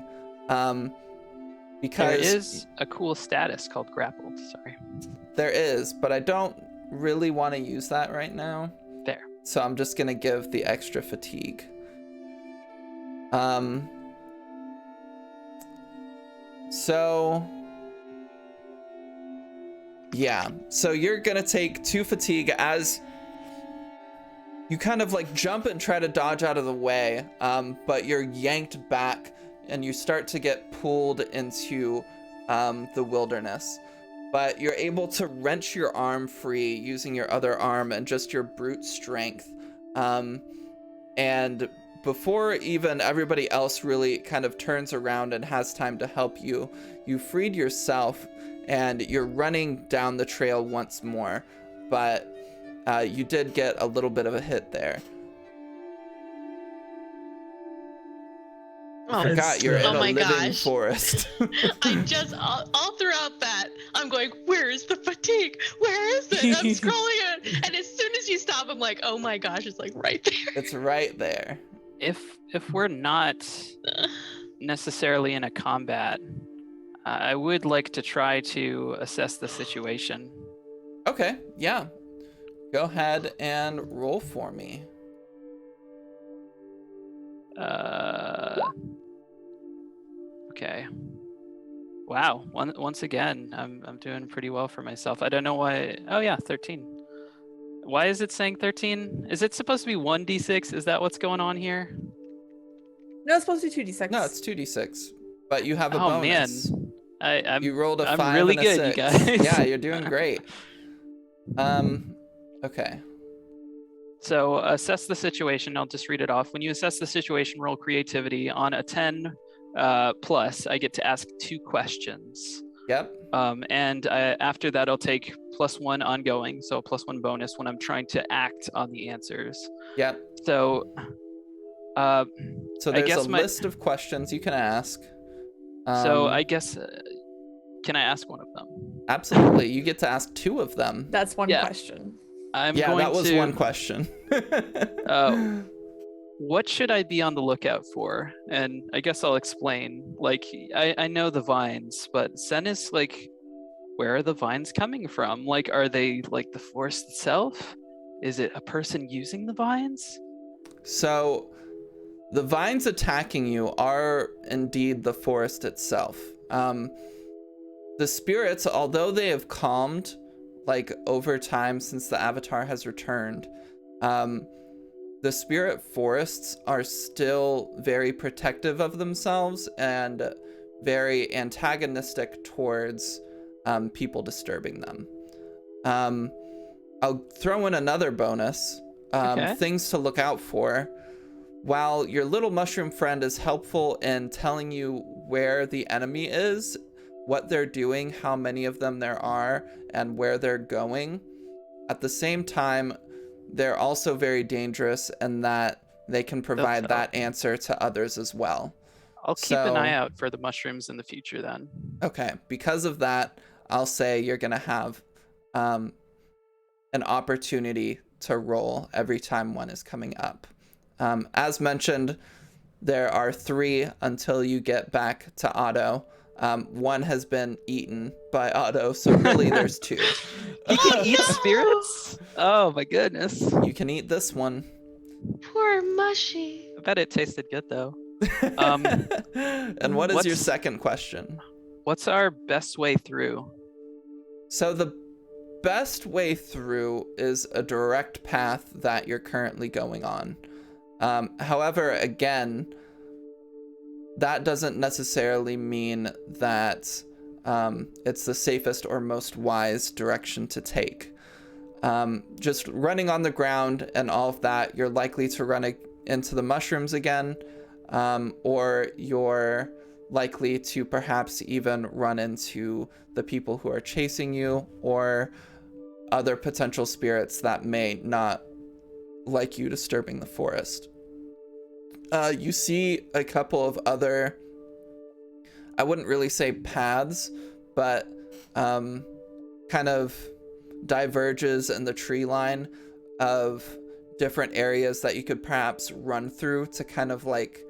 because There is a cool status called grappled. Sorry. there is, but I don't really want to use that right now. There. So I'm just gonna give the extra fatigue. So yeah, so you're gonna take 2 fatigue as you kind of like jump and try to dodge out of the way, but you're yanked back and you start to get pulled into the wilderness. But you're able to wrench your arm free using your other arm and just your brute strength. And before even everybody else really kind of turns around and has time to help you, you freed yourself and you're running down the trail once more. But you did get a little bit of a hit there. Oh, Forgot you're in oh a my living gosh. forest. I just all throughout that I'm going, where is the fatigue? Where is it? I'm scrolling it, and as soon as you stop, I'm like, oh my gosh, it's like right there. It's right there. If we're not necessarily in a combat, I would like to try to assess the situation. Okay, yeah. Go ahead and roll for me. Okay. Wow. Once again, I'm doing pretty well for myself. I don't know why. Oh yeah, 13. Why is it saying 13? Is it supposed to be 1d6? Is that what's going on here? No, it's supposed to be 2d6. No, it's 2d6, but you have a Oh bonus. man, I'm You rolled a I'm 5 really and a good, 6. you guys. Yeah, you're doing great. Okay. So assess the situation. I'll just read it off. When you assess the situation, roll creativity. On a 10 plus, I get to ask 2 questions. Yep. And after that, I'll take +1 ongoing, so a +1 bonus when I'm trying to act on the answers. Yep. So, So I there's guess a my- list of questions you can ask. so I guess, can I ask one of them? Absolutely. You get to ask 2 of them. That's one Yeah. question. I'm Yeah, going that was to, one question. What should I be on the lookout for? And I guess I'll explain. Like, I know the vines, but Zen is like, where are the vines coming from? Like, are they like the forest itself? Is it a person using the vines? So the vines attacking you are indeed the forest itself. The spirits, although they have calmed like over time since the avatar has returned, the spirit forests are still very protective of themselves and very antagonistic towards people disturbing them. I'll throw in another bonus. Okay. Things to look out for. While your little mushroom friend is helpful in telling you where the enemy is, what they're doing, how many of them there are, and where they're going, at the same time, they're also very dangerous in that they can provide that answer to others as well. I'll keep an So- eye out for the mushrooms in the future then. Okay, because of that, I'll say you're gonna have an opportunity to roll every time one is coming up. As mentioned, there are 3 until you get back to Otto. 1 has been eaten by Otto, so really there's 2. You can eat spirits? Oh my goodness. You can eat this one. Poor Mushy. I bet it tasted good though. And what is your what's- second question? What's our best way through? So the best way through is a direct path that you're currently going on. However, again, that doesn't necessarily mean that it's the safest or most wise direction to take. Just running on the ground and all of that, you're likely to run into the mushrooms again, or you're likely to perhaps even run into the people who are chasing you or other potential spirits that may not like you disturbing the forest. you see a couple of other, I wouldn't really say paths, but kind of diverges in the tree line of different areas that you could perhaps run through to kind of like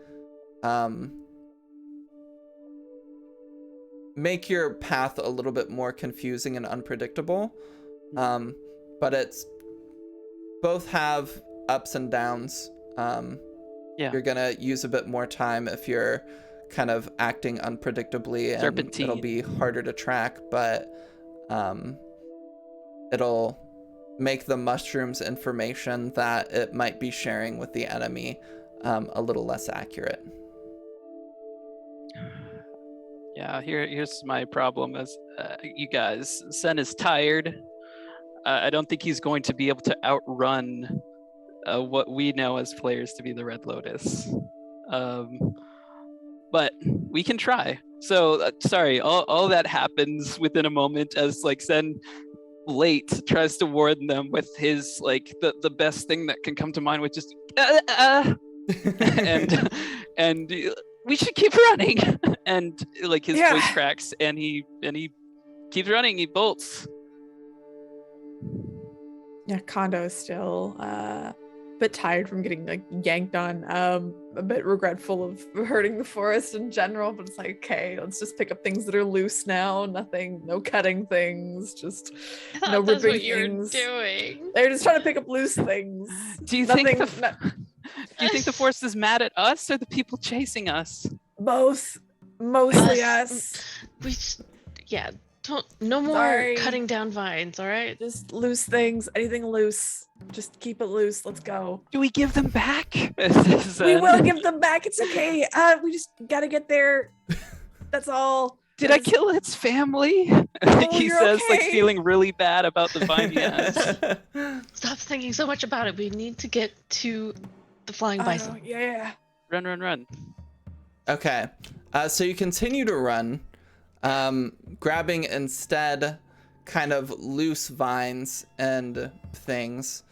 make your path a little bit more confusing and unpredictable. But it's both have ups and downs. Yeah. You're gonna use a bit more time if you're kind of acting unpredictably, and Serpentine. it'll be harder to track, but it'll make the mushrooms information that it might be sharing with the enemy a little less accurate. Yeah, here's my problem as you guys. Sen is tired. I don't think he's going to be able to outrun what we know as players to be the Red Lotus. But we can try. So sorry, all that happens within a moment as like Sen late tries to warn them with his like the best thing that can come to mind, which is and we should keep running. And like his voice cracks and he keeps running, he bolts. Yeah, Kondo is still a bit tired from getting like yanked on, a bit regretful of hurting the forest in general, but it's like, okay, let's just pick up things that are loose now. No cutting things, just I thought no that's ripping what you were things. doing. They're just trying to pick up loose things. Do you think the forest is mad at us or the people chasing us? Both, mostly us. No more Sorry. cutting down vines, all right? Just loose things, anything loose. Just keep it loose. Let's go. Do we give them back? We will give them back. It's okay. We just gotta get there. That's all. Did I kill its family? Like he you're says, like okay. feeling really bad about the vine he has. Stop thinking so much about it. We need to get to the flying bison. Yeah. Run. Okay, so you continue to run, grabbing instead kind of loose vines and things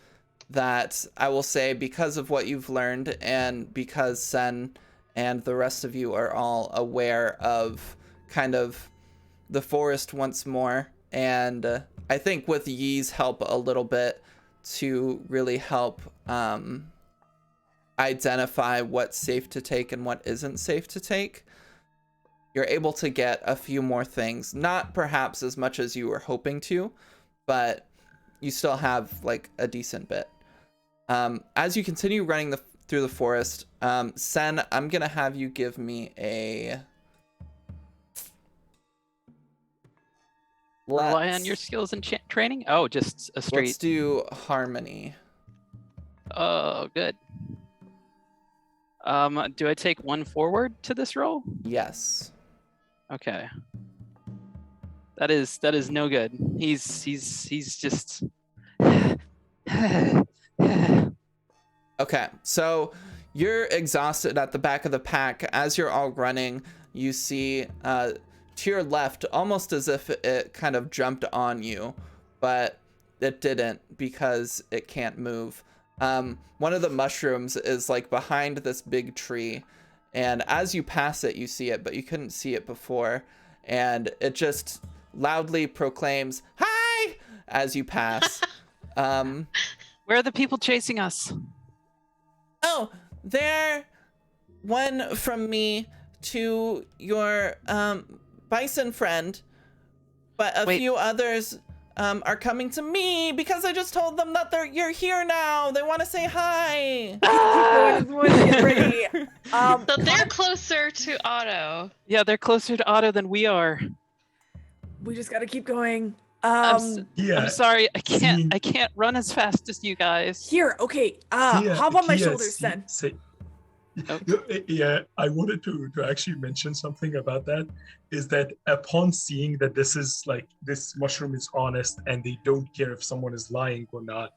that I will say, because of what you've learned and because Sen and the rest of you are all aware of kind of the forest once more, and I think with Yi's help a little bit to really help identify what's safe to take and what isn't safe to take, you're able to get a few more things. Not perhaps as much as you were hoping to, but you still have like a decent bit. As you continue running through the forest, Sen, I'm gonna have you give me a... Rely on your skills and training? Oh, just a straight... Let's do harmony. Oh, good. Do I take one forward to this roll? Yes. Okay. That is no good. He's just Okay, so you're exhausted at the back of the pack. As you're all running, you see to your left, almost as if it kind of jumped on you, but it didn't because it can't move. One of the mushrooms is like behind this big tree, and as you pass it, you see it, but you couldn't see it before, and it just loudly proclaims, "Hi!" as you pass. Where are the people chasing us? Oh, they're one from me to your bison friend, but a few others are coming to me because I just told them that you're here now. They want to say hi. Get ready. So they're closer to Otto. Yeah, they're closer to Otto than we are. We just gotta keep going. I'm sorry, I can't run as fast as you guys. Here, okay. Hop on my shoulders then. Yeah, I wanted to actually mention something about that, is that upon seeing that this mushroom is honest and they don't care if someone is lying or not,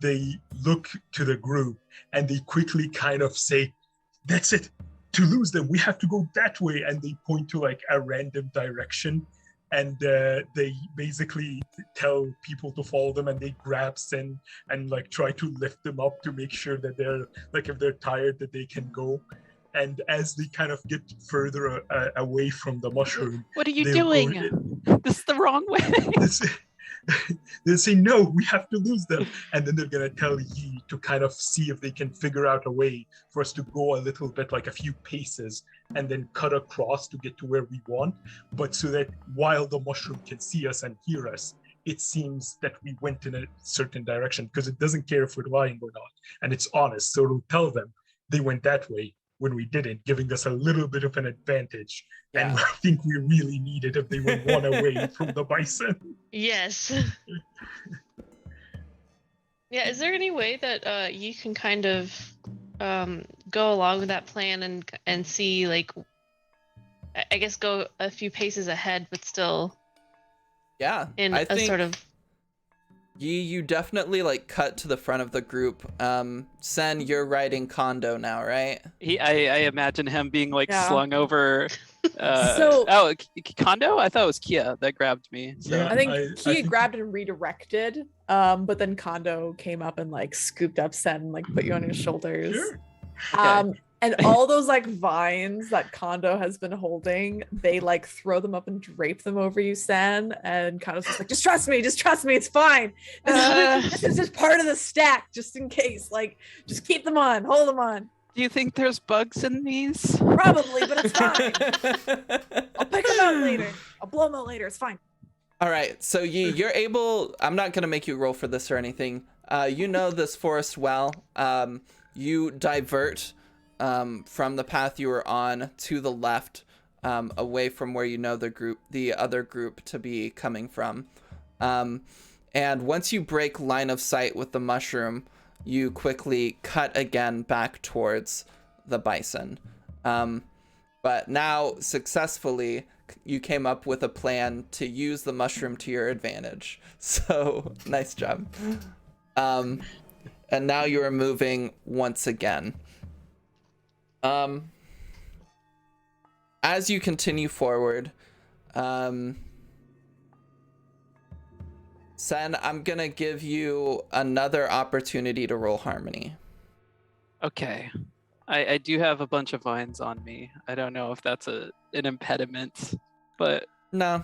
they look to the group and they quickly kind of say, "That's it, to lose them, we have to go that way," and they point to like a random direction and they basically tell people to follow them, and they grab Sen and like try to lift them up to make sure that they're like, if they're tired, that they can go. And as they kind of get further away from the mushroom, What are you they'll go doing? in- This is the wrong way. they'll say, no, we have to lose them. And then they're going to tell Yi to kind of see if they can figure out a way for us to go a little bit, like a few paces, and then cut across to get to where we want. But so that while the mushroom can see us and hear us, it seems that we went in a certain direction, because it doesn't care if we're lying or not. And it's honest. So it'll tell them they went that way when we didn't, giving us a little bit of an advantage. And I think we really need it if they would run away from the bison. Yes. Yeah, is there any way that you can kind of go along with that plan and see, like, I guess go a few paces ahead, but still in I a think sort of... you definitely like cut to the front of the group. Sen, you're riding Kondo now, right? I imagine him being like Yeah. slung over. So- Kondo? I thought it was Kia that grabbed me. So. Yeah. I think I Kia think- grabbed and redirected, but then Kondo came up and like scooped up Sen and like put you on his shoulders. Sure. And all those like vines that Kondo has been holding, they like throw them up and drape them over you, Sen. And Kondo's just like, just trust me, it's fine. This is just part of the stack, just in case. Like, just keep them on, hold them on. Do you think there's bugs in these? Probably, but it's fine. I'll pick them out later. I'll blow them out later. It's fine. All right, so you're able. I'm not gonna make you roll for this or anything. You know this forest well. You divert from the path you were on to the left, away from where you know the other group to be coming from. And once you break line of sight with the mushroom, you quickly cut again back towards the bison. But now successfully, you came up with a plan to use the mushroom to your advantage. So nice job. And now you are moving once again. As you continue forward, Sen, I'm gonna give you another opportunity to roll harmony. Okay. I do have a bunch of vines on me. I don't know if that's an impediment, but No.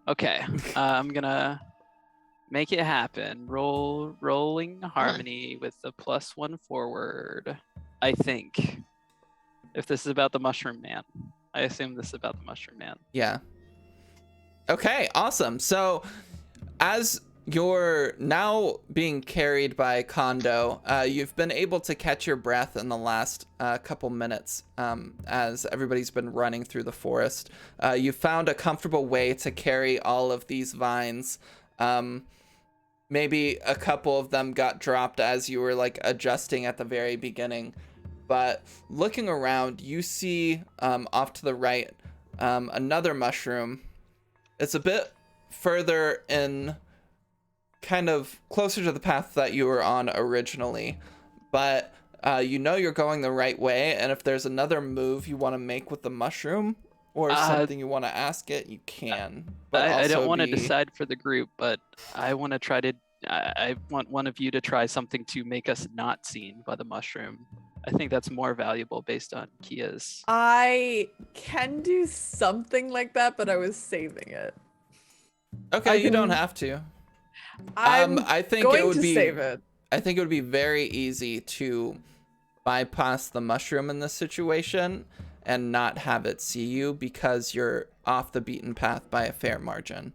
okay. I'm gonna make it happen. Rolling harmony with the +1 forward. I think. If this is about the mushroom man. I assume this is about the mushroom man. Yeah. Okay, awesome. So as you're now being carried by Kondo, you've been able to catch your breath in the last couple minutes as everybody's been running through the forest. You found a comfortable way to carry all of these vines. Maybe a couple of them got dropped as you were like adjusting at the very beginning. But looking around, you see off to the right another mushroom. It's a bit further in, kind of closer to the path that you were on originally. But you know you're going the right way, and if there's another move you want to make with the mushroom or something you want to ask it, you can. But I don't also want to decide for the group, but I want to try to... I want one of you to try something to make us not seen by the mushroom. I think that's more valuable based on Kia's. I can do something like that, but I was saving it. Okay, you don't have to. I think going it would to be save it. I think it would be very easy to bypass the mushroom in this situation and not have it see you because you're off the beaten path by a fair margin.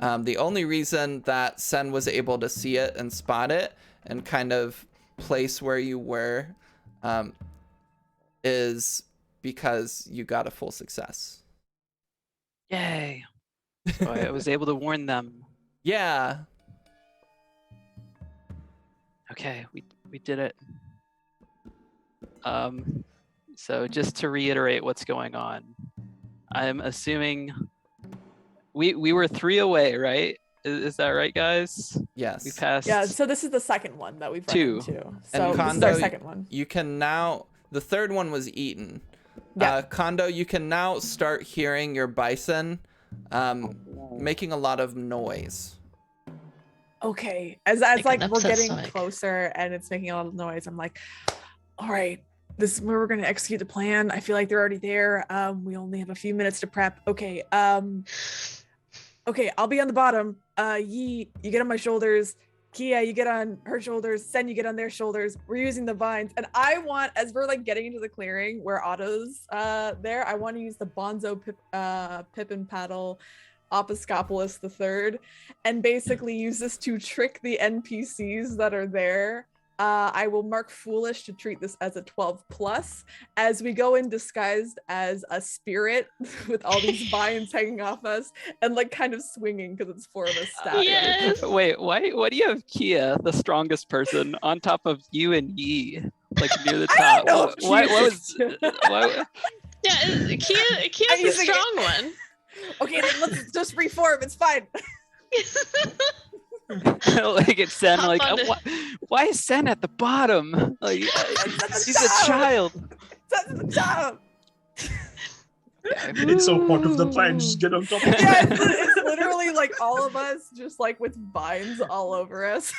The only reason that Sen was able to see it and spot it and kind of place where you were is because you got a full success. Yay. So I was able to warn them. Yeah. Okay, we did it. So just to reiterate what's going on, I'm assuming we were 3 away, right? Is that right, guys? Yes. We passed. Yeah, so this is the second one that we've run 2. into. And So this is Kondo, our second one. You can now, the third one was eaten. Yeah. Kondo, you can now start hearing your bison making a lot of noise. Okay. As Like like an we're upset getting stomach. closer and it's making a lot of noise, I'm like, all right, this is where we're gonna execute the plan. I feel like they're already there. We only have a few minutes to prep. Okay. Okay, I'll be on the bottom. Yi, you get on my shoulders. Kia, you get on her shoulders. Sen, you get on their shoulders. We're using the vines. And I want, as we're like getting into the clearing where Otto's there, I want to use the Bonzo Pippin Paddle Opiscopolis the Third and basically use this to trick the NPCs that are there. I will mark foolish to treat this as a 12 plus as we go in disguised as a spirit with all these vines hanging off us and like kind of swinging because it's 4 of us stacked. Yes. Wait, why do you have Kia, the strongest person, on top of you and Yi, like near the I top? don't know if Why Kia's- why Yeah, Kia's the using it. strong one. Okay, then let's just reform. It's fine. like it's Sen, Hop like onto- why is Sen at the bottom? Like she's a child. That's the job. It's so part of the plan. Just get on top of Yeah, it. it's literally like all of us just like with vines all over us.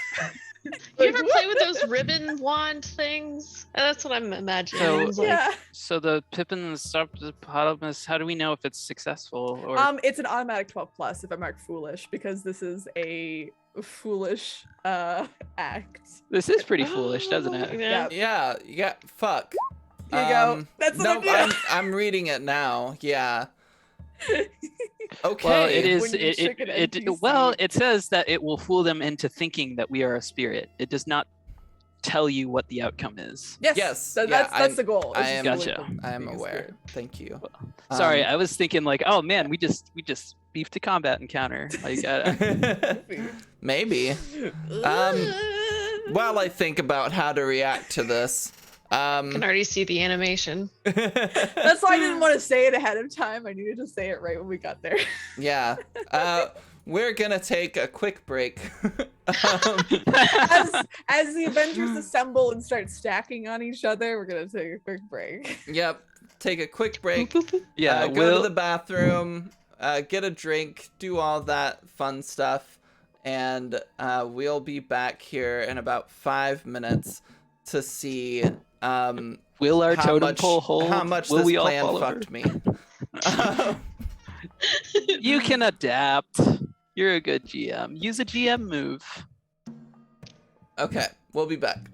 You ever play with those ribbon wand things? That's what I'm imagining. So- It's like, Yeah. So the Pippin and the Hippopotamus, how do we know if it's successful or It's an automatic 12 plus if I mark foolish because this is a foolish act. this is pretty foolish, doesn't it? Yeah. Yeah, fuck. Here you go. That's what no, I'm doing. I'm reading it now. Yeah. Okay. Well, it is. When you trick an NPC. Well, it says that it will fool them into thinking that we are a spirit. It does not tell you what the outcome is. Yes. Yes, That's yeah, that's the goal. I It's am- just Gotcha. really I am being a aware. spirit. Thank you. Sorry, I was thinking like, oh man, we just beef to combat encounter. Like, Maybe. While I think about how to react to this, I can already see the animation. That's why I didn't want to say it ahead of time. I needed to say it right when we got there. yeah, we're gonna take a quick break. As the Avengers assemble and start stacking on each other, we're gonna take a quick break. Yep, take a quick break. yeah, Go to the bathroom, get a drink, do all that fun stuff, and we'll be back here in about 5 minutes to see will our how totem much, pole hold? how much will this we all plan fall over? fucked me. You can adapt. You're a good GM. Use a GM move. Okay, we'll be back.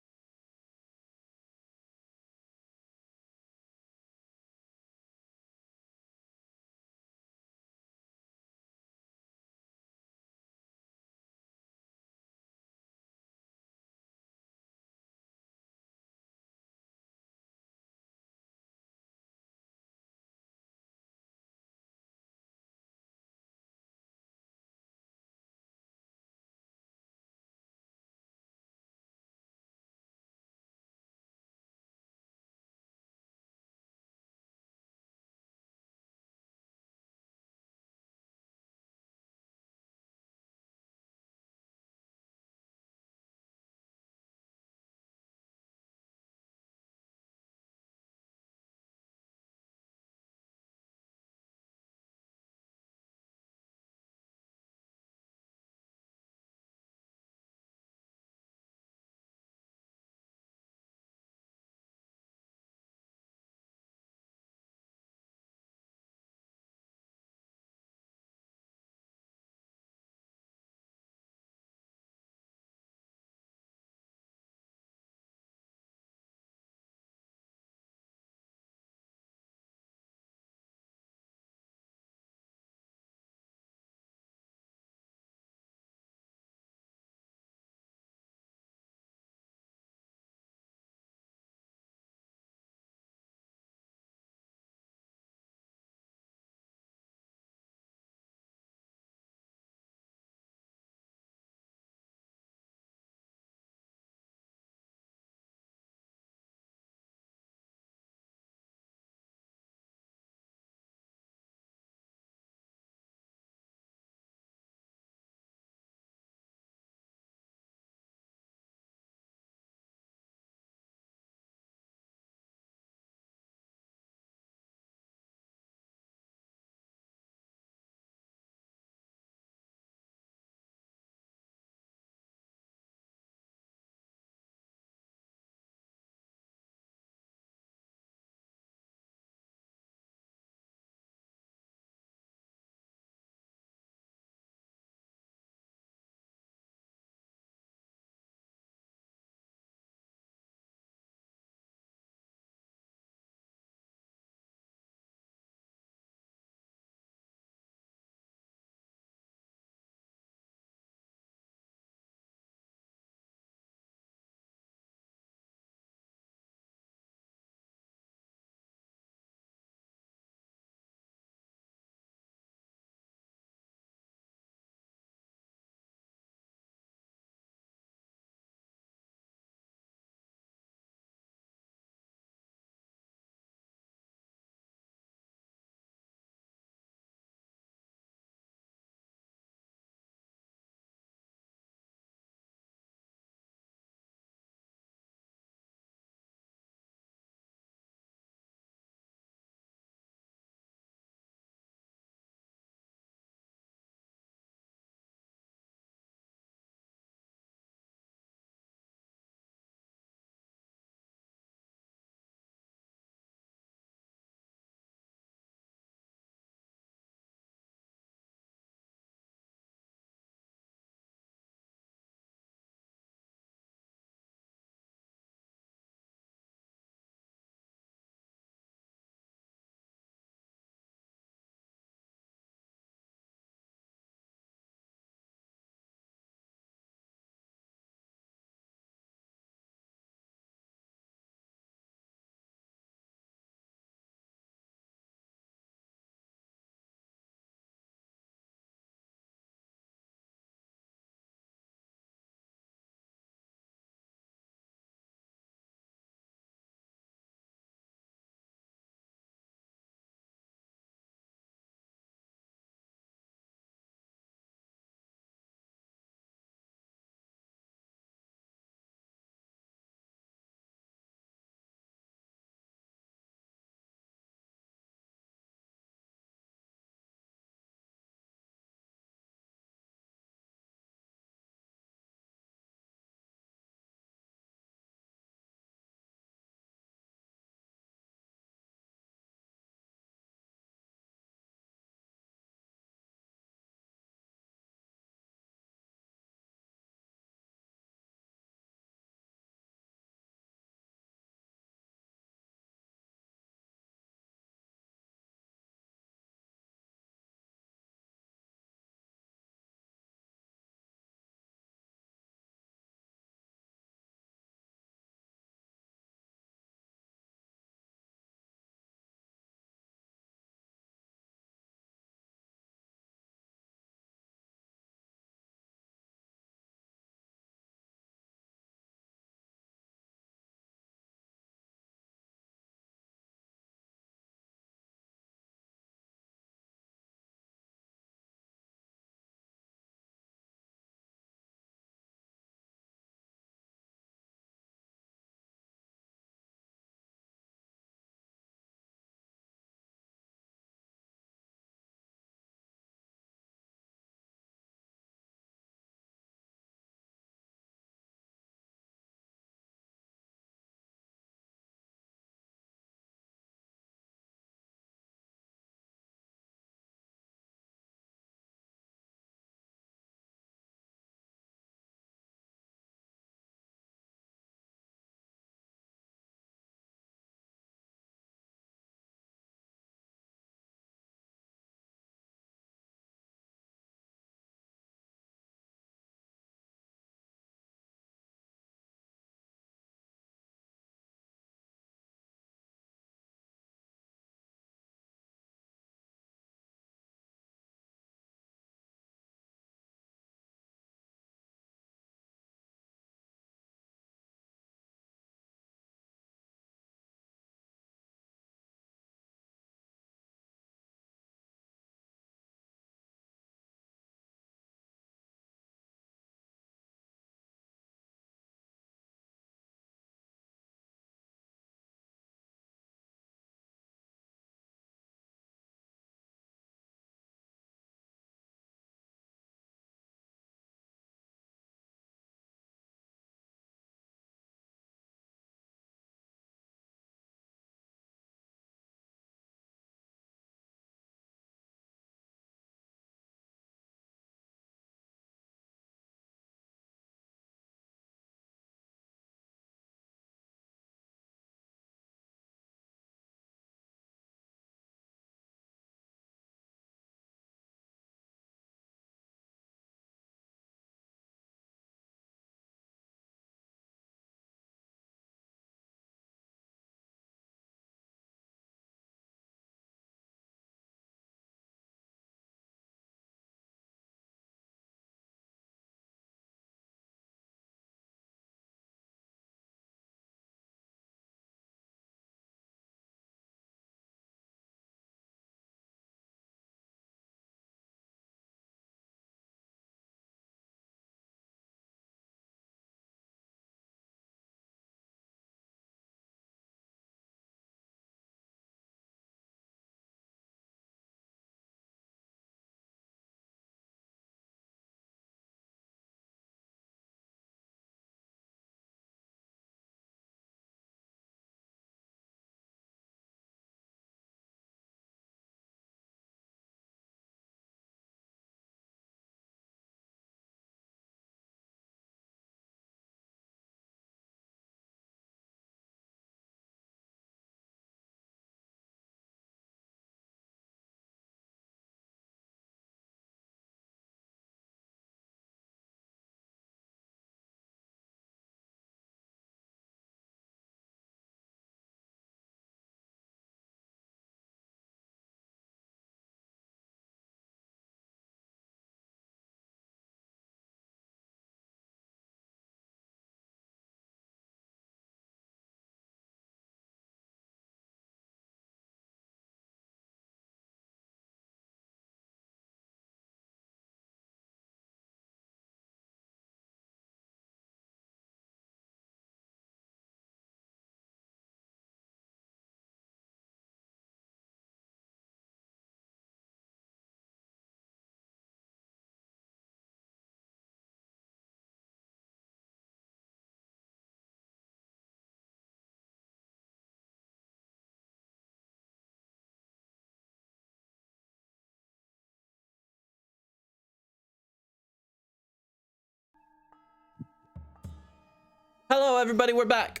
Hello, everybody. We're back.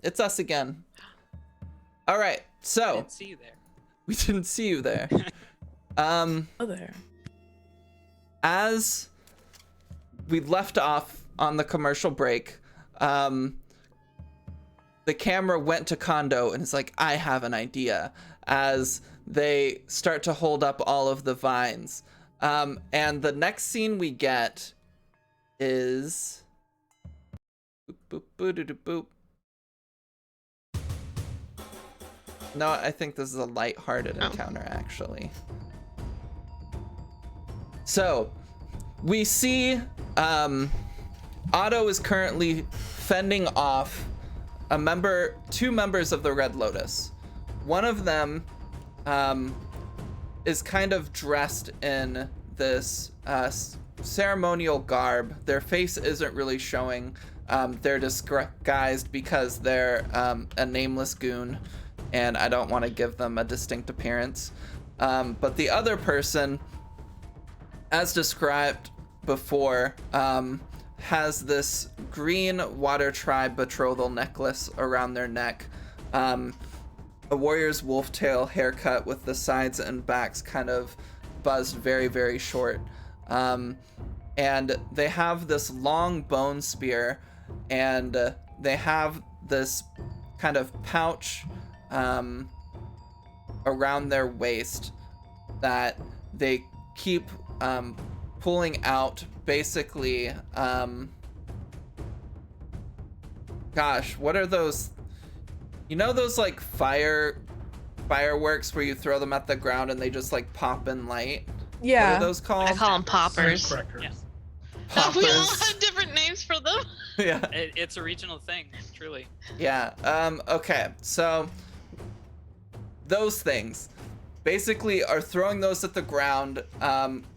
It's us again. All right. I So didn't see you there. we didn't see you there. Oh, there. As we left off on the commercial break, the camera went to Kondo and it's like, I have an idea, as they start to hold up all of the vines. And the next scene we get is boop, boop, boop, boop, boop. No, I think this is a lighthearted encounter, actually. So, we see Otto is currently fending off two members of the Red Lotus. One of them is kind of dressed in this ceremonial garb. Their face isn't really showing. They're disguised because they're a nameless goon, and I don't want to give them a distinct appearance. But the other person, as described before, has this green Water Tribe betrothal necklace around their neck. A warrior's wolf tail haircut with the sides and backs kind of buzzed very, very short. And they have this long bone spear, and they have this kind of pouch around their waist that they keep pulling out, basically. Gosh, what are those? You know those like fireworks where you throw them at the ground and they just like pop in light? Yeah. What are those called? I call them poppers. Crackers. Yeah. Poppers. We all have different names for them. Yeah. It's a regional thing, truly. Yeah. Okay. So those things basically are throwing those at the ground,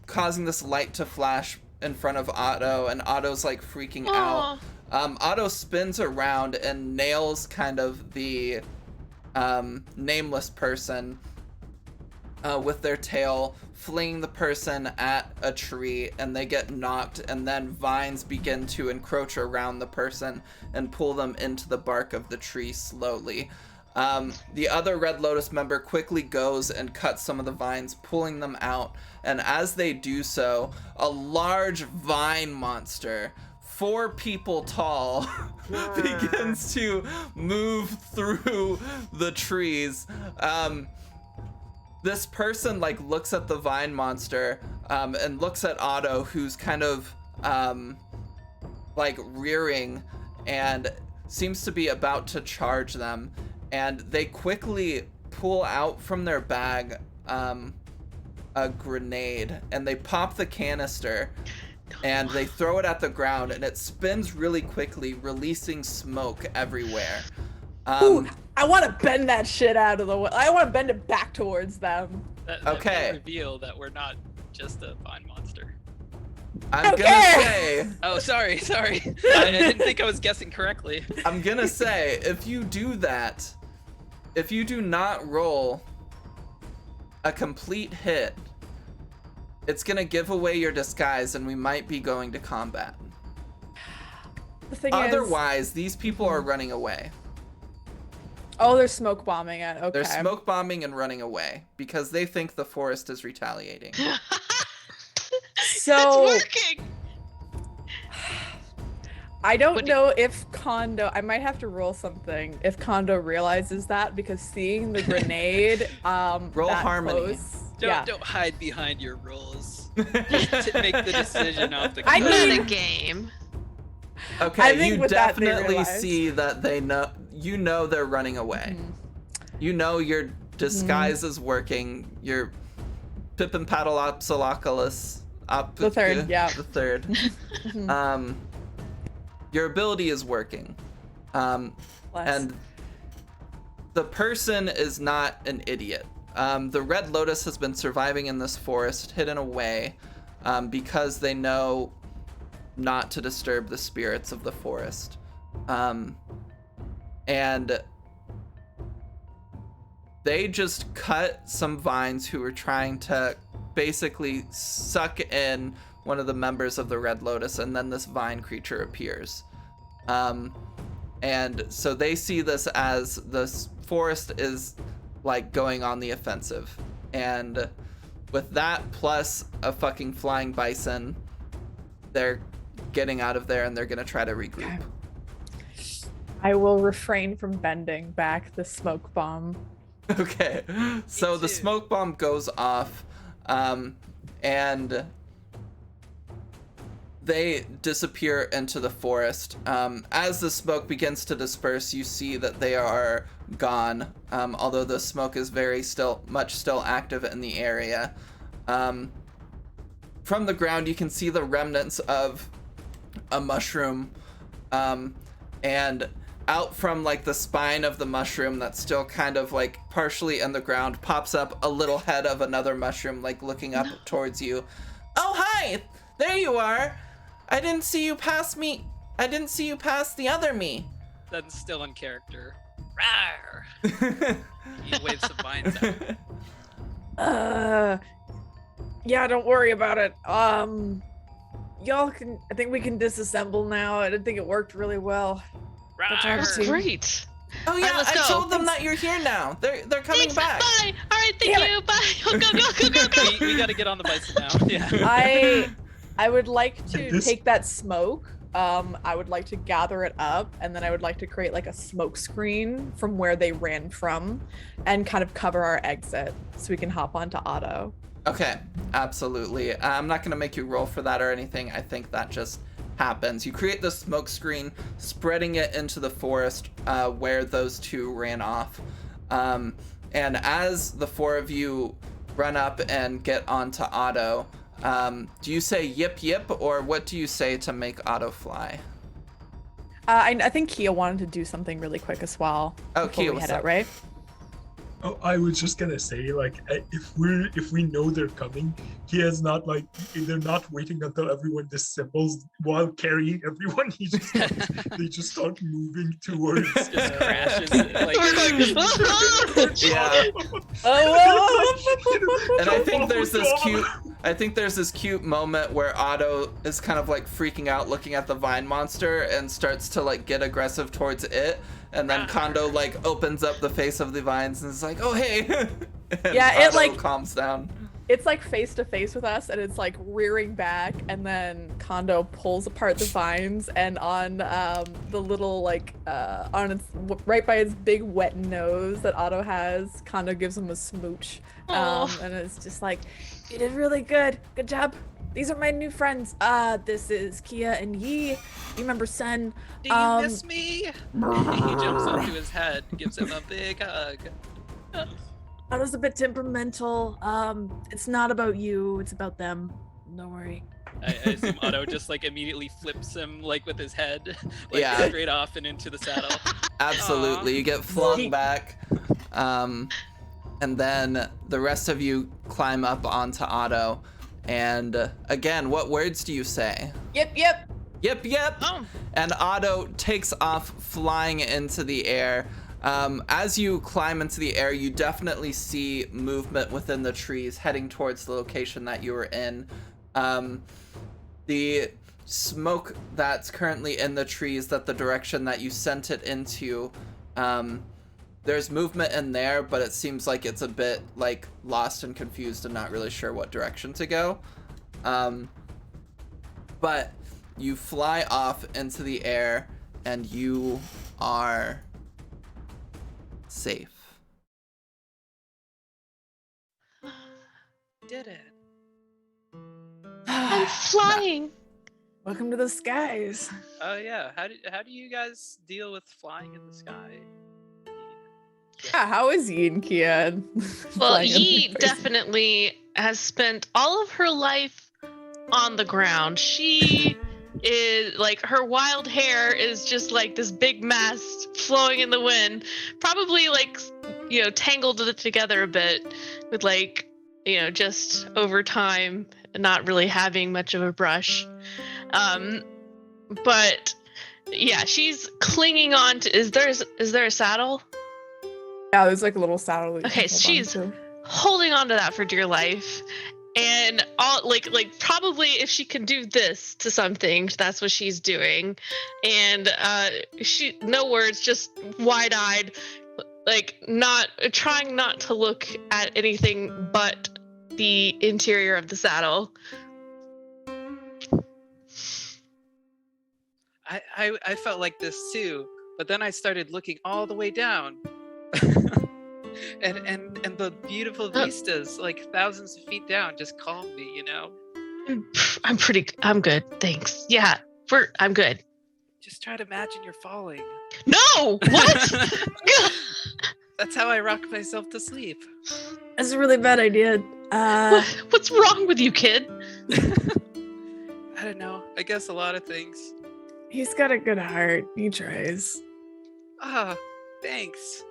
causing this light to flash in front of Otto, and Otto's like freaking out. Otto spins around and nails kind of the nameless person with their tail, flinging the person at a tree, and they get knocked, and then vines begin to encroach around the person and pull them into the bark of the tree slowly. The other Red Lotus member quickly goes and cuts some of the vines, pulling them out, and as they do so, a large vine monster, 4 people tall, begins to move through the trees. This person like looks at the vine monster and looks at Otto, who's kind of like rearing and seems to be about to charge them, and they quickly pull out from their bag a grenade, and they pop the canister and they throw it at the ground, and it spins really quickly, releasing smoke everywhere. Ooh, I want to bend that shit out of the way. I want to bend it back towards them. That Okay. may reveal that we're not just a vine monster. I'm Okay. gonna say, Oh, sorry. I didn't think I was guessing correctly. I'm gonna say, if you do that, if you do not roll a complete hit, it's gonna give away your disguise, and we might be going to combat. The thing Otherwise, these people are running away. oh, they're smoke bombing it. Okay. They're smoke bombing and running away because they think the forest is retaliating. So It's working. I don't What do know if Kondo. I might have to roll something if Kondo realizes that, because seeing the grenade, Roll that harmony. close, Don't hide behind your rules. To make the decision off the I cuff. Not mean- a game. Okay, I think you with that, they definitely realize. see that they know. You know they're running away. Mhm. You know your disguise is working. Your Pippin Paddleopsiloculus. The third, yeah. The third. Your ability is working. Bless. And the person is not an idiot. The Red Lotus has been surviving in this forest, hidden away, because they know not to disturb the spirits of the forest. And they just cut some vines who were trying to basically suck in one of the members of the Red Lotus, and then this vine creature appears. And so they see this as this forest is like going on the offensive. And with that plus a fucking flying bison, they're getting out of there and they're gonna try to regroup. Okay. I will refrain from bending back the smoke bomb. Okay, so the too. smoke bomb goes off, and they disappear into the forest. As the smoke begins to disperse, you see that they are gone, although the smoke is much still active in the area. From the ground, you can see the remnants of a mushroom, and out from like the spine of the mushroom that's still kind of like partially in the ground pops up a little head of another mushroom, like looking up towards you. Oh, hi! There you are! I didn't see you pass me. I didn't see you pass the other me. That's still in character. Rawr! He waves some vines at him. Yeah, don't worry about it. Y'all can, I think we can disassemble now. I didn't think it worked really well. Rawr! That's great. Oh yeah, let's I go. told them that you're here now. They're coming Thanks, back. bye. All right, thank Damn you. Bye. Oh, go. We gotta get on the bison now. Yeah. I would like to And this- take that smoke. I would like to gather it up, and then I would like to create like a smoke screen from where they ran from, and kind of cover our exit so we can hop onto Otto. Okay, absolutely. I'm not gonna make you roll for that or anything. I think that just happens. You create the smoke screen, spreading it into the forest where those two ran off. And as the four of you run up and get onto Otto, do you say yip yip, or what do you say to make Otto fly? I think Kia wanted to do something really quick as well. Oh, before Kia, we what's head out, up? right? Oh, I was just gonna say, like, if we know they're coming, he is not like they're not waiting until everyone disassembles while carrying everyone. They just start moving towards. Just crashes. Like, We're going, Yeah. Oh, And I think there's this cute moment where Otto is kind of like freaking out looking at the vine monster and starts to like get aggressive towards it, and then Kondo like opens up the face of the vines and is like, oh hey. And Yeah, it, Otto like- calms down. It's like face to face with us, and it's like rearing back, and then Kondo pulls apart the vines, and on the little like on its right by its big wet nose that Otto has, Kondo gives him a smooch, Aw. and it's just like, you did really good job. These are my new friends. This is Kia and Yi. You remember Sen? do you miss me? He jumps onto his head, gives him a big hug. Otto's a bit temperamental. It's not about you. It's about them. Don't worry. I assume Otto just like immediately flips him like with his head, like Yeah. straight off and into the saddle. Absolutely. Aw. You get flung back. And then the rest of you climb up onto Otto. And again, what words do you say? Yep. Yep, yep. Oh. And Otto takes off flying into the air. As you climb into the air, you definitely see movement within the trees heading towards the location that you were in. The smoke that's currently in the trees, that the direction that you sent it into, there's movement in there, but it seems like it's a bit like lost and confused and not really sure what direction to go. But you fly off into the air and you are safe. Did it. I'm flying. Welcome to the skies. Oh yeah. How do you guys deal with flying in the sky? Yeah, how is Yi and Kia? Well, flying in Yi the first- definitely has spent all of her life on the ground. She is like, her wild hair is just like this big mass flowing in the wind, probably like, you know, tangled it together a bit with like, you know, just over time not really having much of a brush. But yeah, she's clinging on to, is there a saddle? Yeah, there's like a little saddle. that you Okay, can hold on she's to. holding on to that for dear life, and all like probably if she can do this to something, that's what she's doing. And she no words, just wide-eyed, like not trying not to look at anything but the interior of the saddle. I felt like this too, but then I started looking all the way down. and the beautiful vistas like thousands of feet down just calmed me, you know. I'm good, thanks. Yeah, I'm good. Just try to imagine you're falling. No, what? That's how I rock myself to sleep. That's a really bad idea. What's wrong with you, kid? I don't know. I guess a lot of things. He's got a good heart. He tries. Ah, thanks.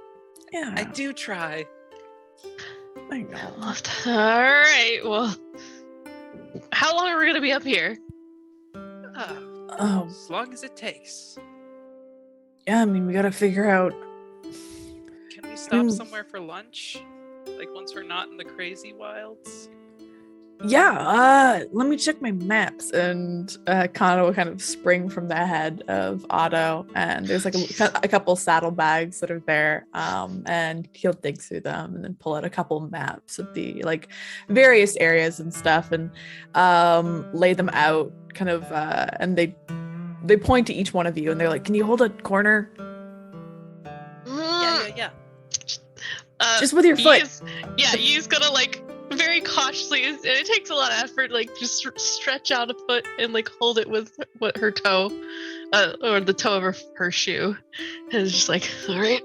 Yeah, I do try. I know. All right. Well, how long are we gonna be up here? Oh, As long as it takes. yeah. I mean, we gotta figure out. Can we stop somewhere for lunch? Like once we're not in the crazy wilds? Yeah. Let me check my maps. And Kana will kind of spring from the head of Otto, and there's like a couple saddlebags that are there. And he'll dig through them and then pull out a couple maps of the like various areas and stuff, and lay them out. Kind of, and they point to each one of you, and they're like, "Can you hold a corner?" Yeah. Just with your foot. He's gonna like very cautiously, and it takes a lot of effort, like just stretch out a foot and like hold it with her toe, or the toe of her shoe, and it's just like, all right.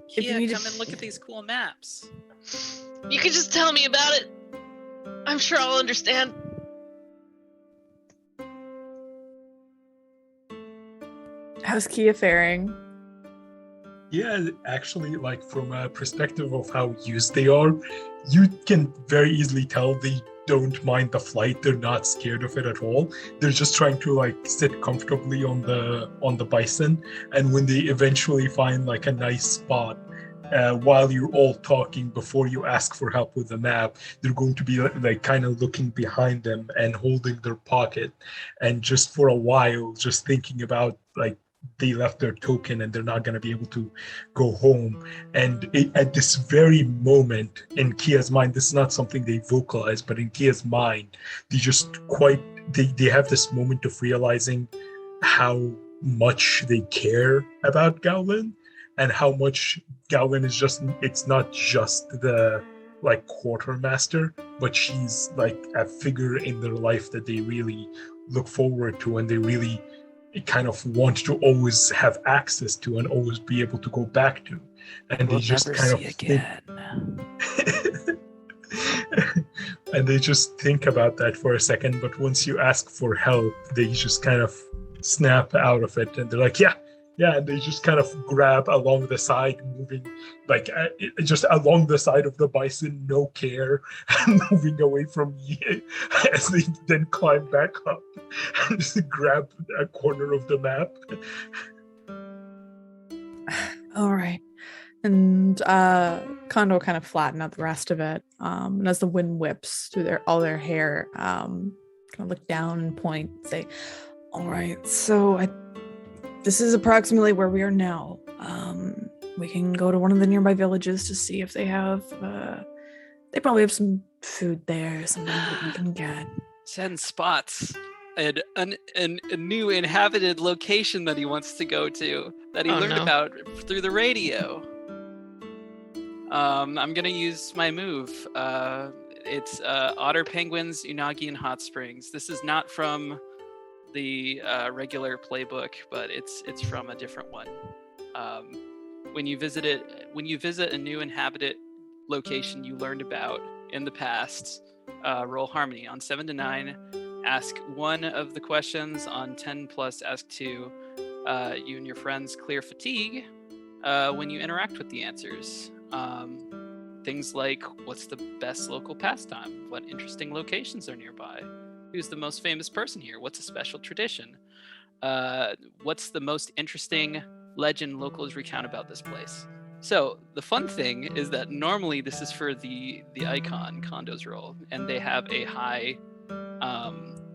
Yeah, come and look at these cool maps. You can just tell me about it. I'm sure I'll understand. How's Kia faring? Yeah, actually, like from a perspective of how used they are, you can very easily tell they don't mind the flight. They're not scared of it at all. They're just trying to like sit comfortably on the bison, and when they eventually find like a nice spot, while you're all talking before you ask for help with the map, they're going to be like kind of looking behind them and holding their pocket, and just for a while, just thinking about like they left their token and they're not going to be able to go home. And at this very moment in Kia's mind, this is not something they vocalize, but in Kia's mind, they have this moment of realizing how much they care about Gowlin, and how much Gowlin is it's not just the like quartermaster, but she's like a figure in their life that they really look forward to, and they really kind of want to always have access to and always be able to go back to. And We'll they just never kind see of again. and they just think about that for a second, but once you ask for help, they just kind of snap out of it, and they're like, yeah, and they just kind of grab along the side, moving like just along the side of the bison, no care, and moving away from you as they then climb back up and just grab a corner of the map. All right. And Kondo will kind of flatten out the rest of it. And as the wind whips through all their hair, kind of look down and point, say, all right, so this is approximately where we are now. We can go to one of the nearby villages to see if they have, they probably have some food there, something that we can get. 10 spots. And a new inhabited location that he wants to go to, that he learned about through the radio. I'm gonna use my move. It's Otter Penguins, Unagi, and Hot Springs. This is not from the regular playbook, but it's from a different one. When you visit a new inhabited location you learned about in the past, roll Harmony on 7 to 9. Ask one of the questions. On 10 plus, ask 2. You and your friends clear fatigue when you interact with the answers. Things like, what's the best local pastime? What interesting locations are nearby? Who's the most famous person here? What's a special tradition? What's the most interesting legend locals recount about this place? So the fun thing is that normally this is for the icon Kondo's role, and they have a high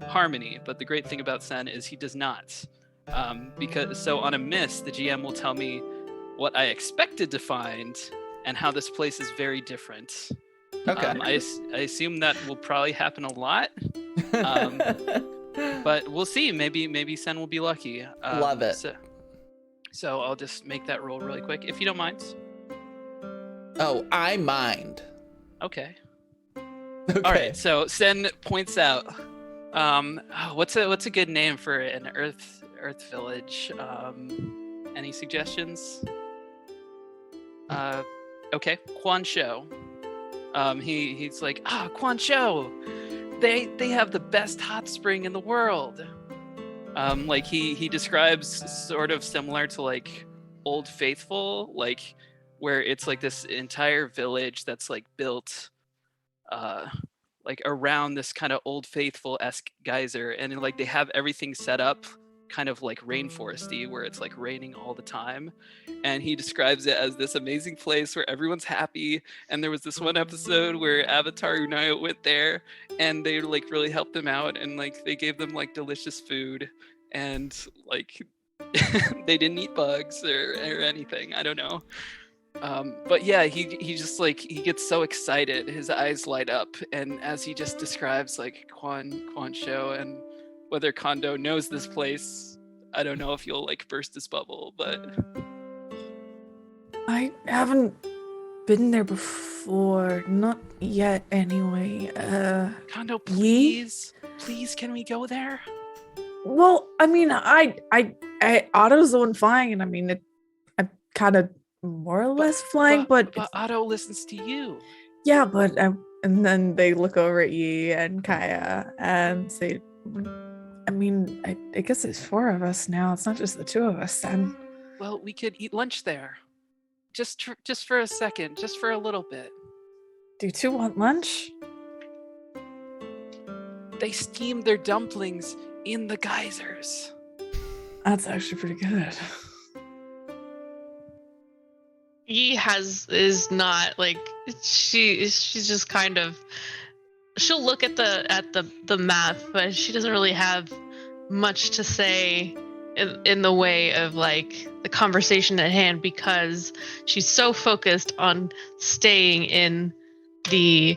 harmony. But the great thing about Sen is he does not. Because so on a miss, the GM will tell me what I expected to find and how this place is very different. Okay. I assume that will probably happen a lot. But we'll see. Maybe Sen will be lucky. Love it. So I'll just make that roll really quick, if you don't mind. Oh, I mind. Okay. Okay. All right. So Sen points out, what's a good name for an Earth village? Any suggestions? Okay, Quan Shou. He's like, Quan Shou. They have the best hot spring in the world. Like he describes sort of similar to like Old Faithful, like where it's like this entire village that's like built like around this kind of Old Faithful-esque geyser, and like they have everything set up kind of like rainforesty where it's like raining all the time, and he describes it as this amazing place where everyone's happy. And there was this one episode where Avatar Unayo went there and they like really helped them out, and like they gave them like delicious food, and like they didn't eat bugs or anything, I don't know. But yeah, he just like he gets so excited, his eyes light up, and as he just describes like Quan Shou and whether Kondo knows this place, I don't know if you'll like burst his bubble, but I haven't been there before, not yet anyway. Kondo, please, can we go there? Well, I mean, I Otto's the one flying, and I mean, I'm kind of more or less flying, but Otto listens to you. Yeah, but and then they look over at Yi and Kaya and say, I mean, I guess it's 4 of us now. It's not just the 2 of us then. Well, we could eat lunch there. Just for a second, just for a little bit. Do you 2 want lunch? They steam their dumplings in the geysers. That's actually pretty good. Yi is not like she's just kind of, she'll look at the map, but she doesn't really have much to say in the way of like the conversation at hand, because she's so focused on staying in the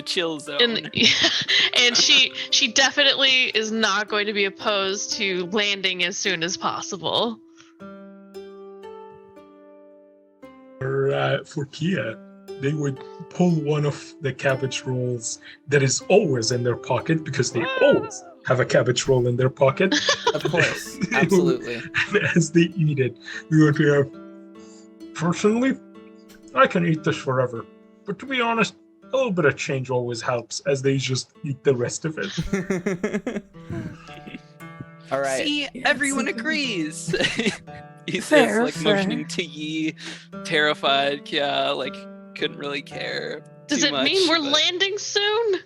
chill zone. And she definitely is not going to be opposed to landing as soon as possible. For Kia, they would pull one of the cabbage rolls that is always in their pocket, because they always have a cabbage roll in their pocket. Of course, absolutely. And as they eat it, we would have, personally, I can eat this forever. But to be honest, a little bit of change always helps, as they just eat the rest of it. All right. See, everyone agrees. He Fair, says, like, motioning to Yi, terrified. Yeah, like, couldn't really care. Does too it much, mean we're but- landing soon?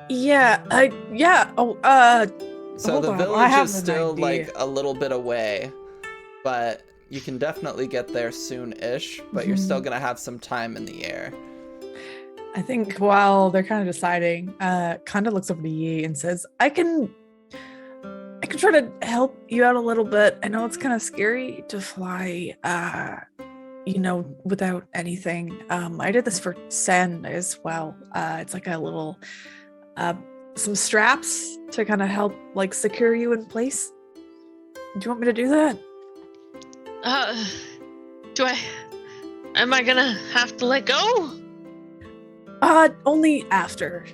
Yeah, yeah. Oh, So hold the on, I village have is an still idea. like a little bit away, but you can definitely get there soon-ish, but you're still gonna have some time in the air. I think while they're kind of deciding, kind of looks over to Yi and says, I can try to help you out a little bit. I know it's kind of scary to fly, without anything. I did this for Sen as well. It's like a little, some straps to kind of help like secure you in place. Do you want me to do that? Am I gonna have to let go? Only after.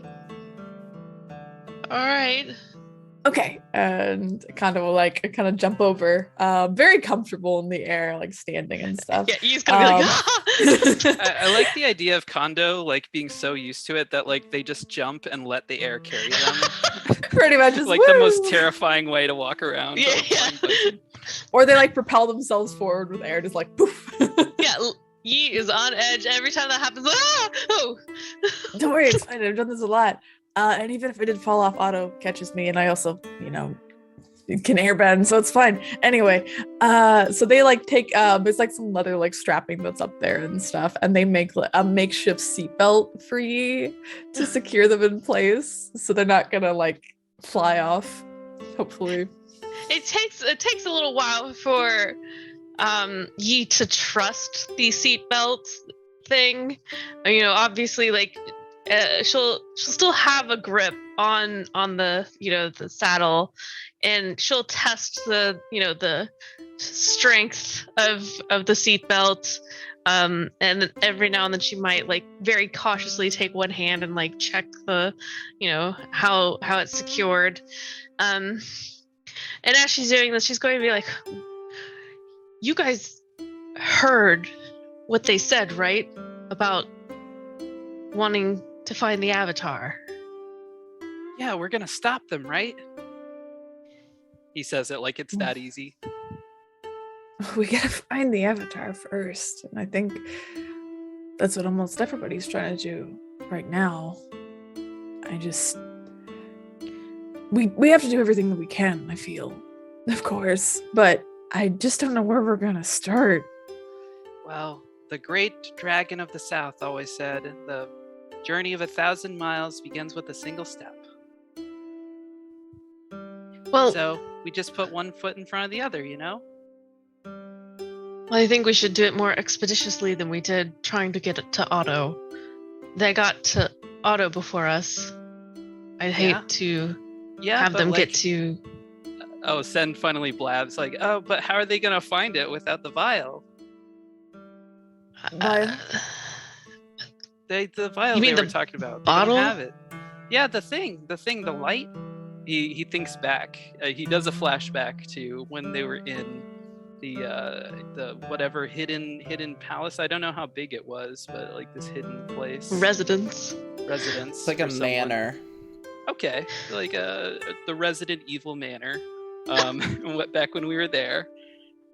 All right. Okay, and kind of jump over, very comfortable in the air, like standing and stuff. Yeah, he's gonna be like, I like the idea of Kondo like being so used to it that like they just jump and let the air carry them. Pretty much, just Like the woo! most terrifying way to walk around. Yeah, on a flying bison. Or they like propel themselves forward with air, just like poof. yeah, Yi is on edge every time that happens. Ah! Oh. Don't worry, it's fine. I've done this a lot. And even if I did fall off, Otto catches me, and I also, it can airbend, so it's fine. Anyway, so they like take there's like some leather like strapping that's up there and stuff, and they make a makeshift seatbelt for ye to secure them in place, so they're not gonna like fly off. Hopefully, It takes a little while for Yi to trust the seatbelt thing. You know, obviously, like she'll still have a grip on the the saddle, and she'll test the strength of the seatbelt. And every now and then she might like very cautiously take one hand and like check the how it's secured. And as she's doing this, she's going to be like, you guys heard what they said, right? About wanting to find the Avatar. Yeah, we're gonna stop them, right? He says it like it's that easy. we gotta find the Avatar first, and I think that's what almost everybody's trying to do right now. We have to do everything that we can, I feel, of course, but I just don't know where we're gonna start. Well, the great dragon of the South always said, the journey of 1,000 miles begins with a single step. Well, So we just put one foot in front of the other, you know? I think we should do it more expeditiously than we did trying to get it to Otto. They got to Otto before us. I'd hate to have them get to... Oh, Sen finally blabs like, oh, but how are they going to find it without the vial? Vial? The vial You mean they were the talking about. bottle? They don't have it. Yeah, the light. He thinks back. He does a flashback to when they were in the whatever hidden palace. I don't know how big it was, but like this hidden place. Residence. It's like a manor. Okay, like the Resident Evil manor. Back when we were there,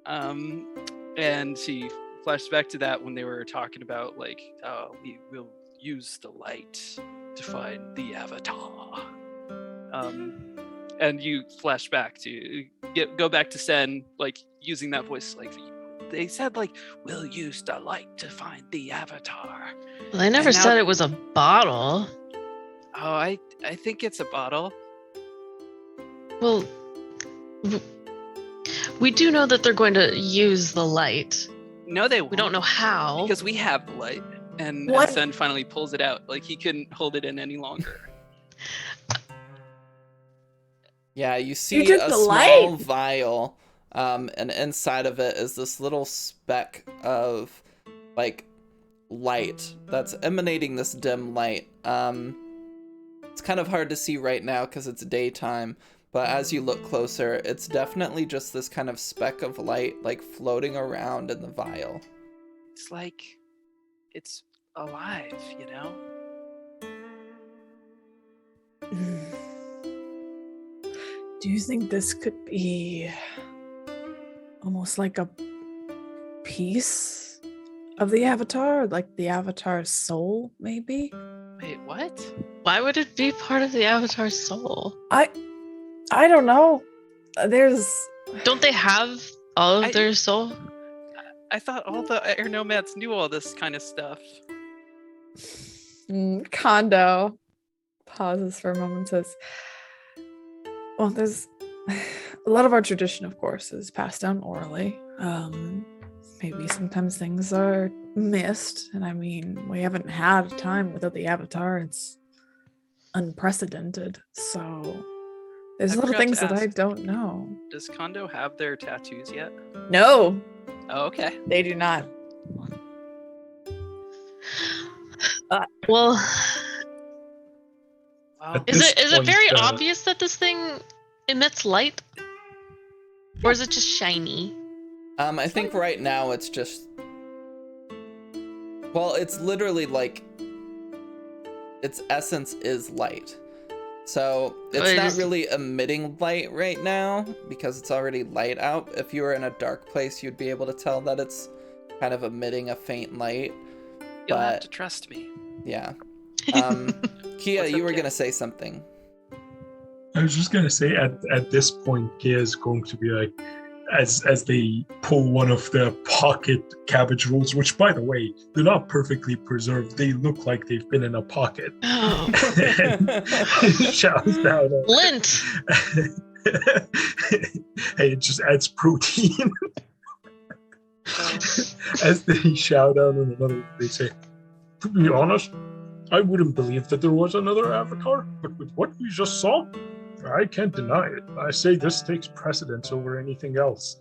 and he flashed back to that when they were talking about like, oh, we will use the light to find the Avatar. And you flash back to go back to Sen, like using that voice, like they said, like, we'll use the light to find the Avatar. Well, they never said it was a bottle. Oh, I think it's a bottle. Well, we do know that they're going to use the light. No, they won't. We don't know how. Because we have the light. And Sen finally pulls it out. Like, he couldn't hold it in any longer. Yeah, you see a small vial, and inside of it is this little speck of, like, light that's emanating this dim light. It's kind of hard to see right now because it's daytime, but as you look closer, it's definitely just this kind of speck of light, like, floating around in the vial. It's like it's alive, you know? Do you think this could be almost like a piece of the Avatar? Like the Avatar's soul, maybe? Wait, what? Why would it be part of the Avatar's soul? I don't know. Don't they have all of their soul? I thought all the air nomads knew all this kind of stuff. Kondo pauses for a moment and says, well, there's a lot of our tradition, of course, is passed down orally. Maybe sometimes things are missed. And I mean, we haven't had time without the Avatar. It's unprecedented. So there's little things that I don't know. Does Kondo have their tattoos yet? No. Oh, okay. They do not. Well, wow. is it very obvious that this thing emits light? Or is it just shiny? I think right now it's just... Well, it's literally like... Its essence is light. So it's not really emitting light right now because it's already light out. If you were in a dark place, you'd be able to tell that it's kind of emitting a faint light. You'll have to trust me. Yeah. Kia, you were going to say something. I was just gonna say at this point, Kia is going to be like, as they pull one of the pocket cabbage rolls, which by the way, they're not perfectly preserved. They look like they've been in a pocket. Oh, And shouts down. lint. Hey, it just adds protein. As they shout out on another, they say, "To be honest, I wouldn't believe that there was another avatar, but with what we just saw, I can't deny it. I say this takes precedence over anything else."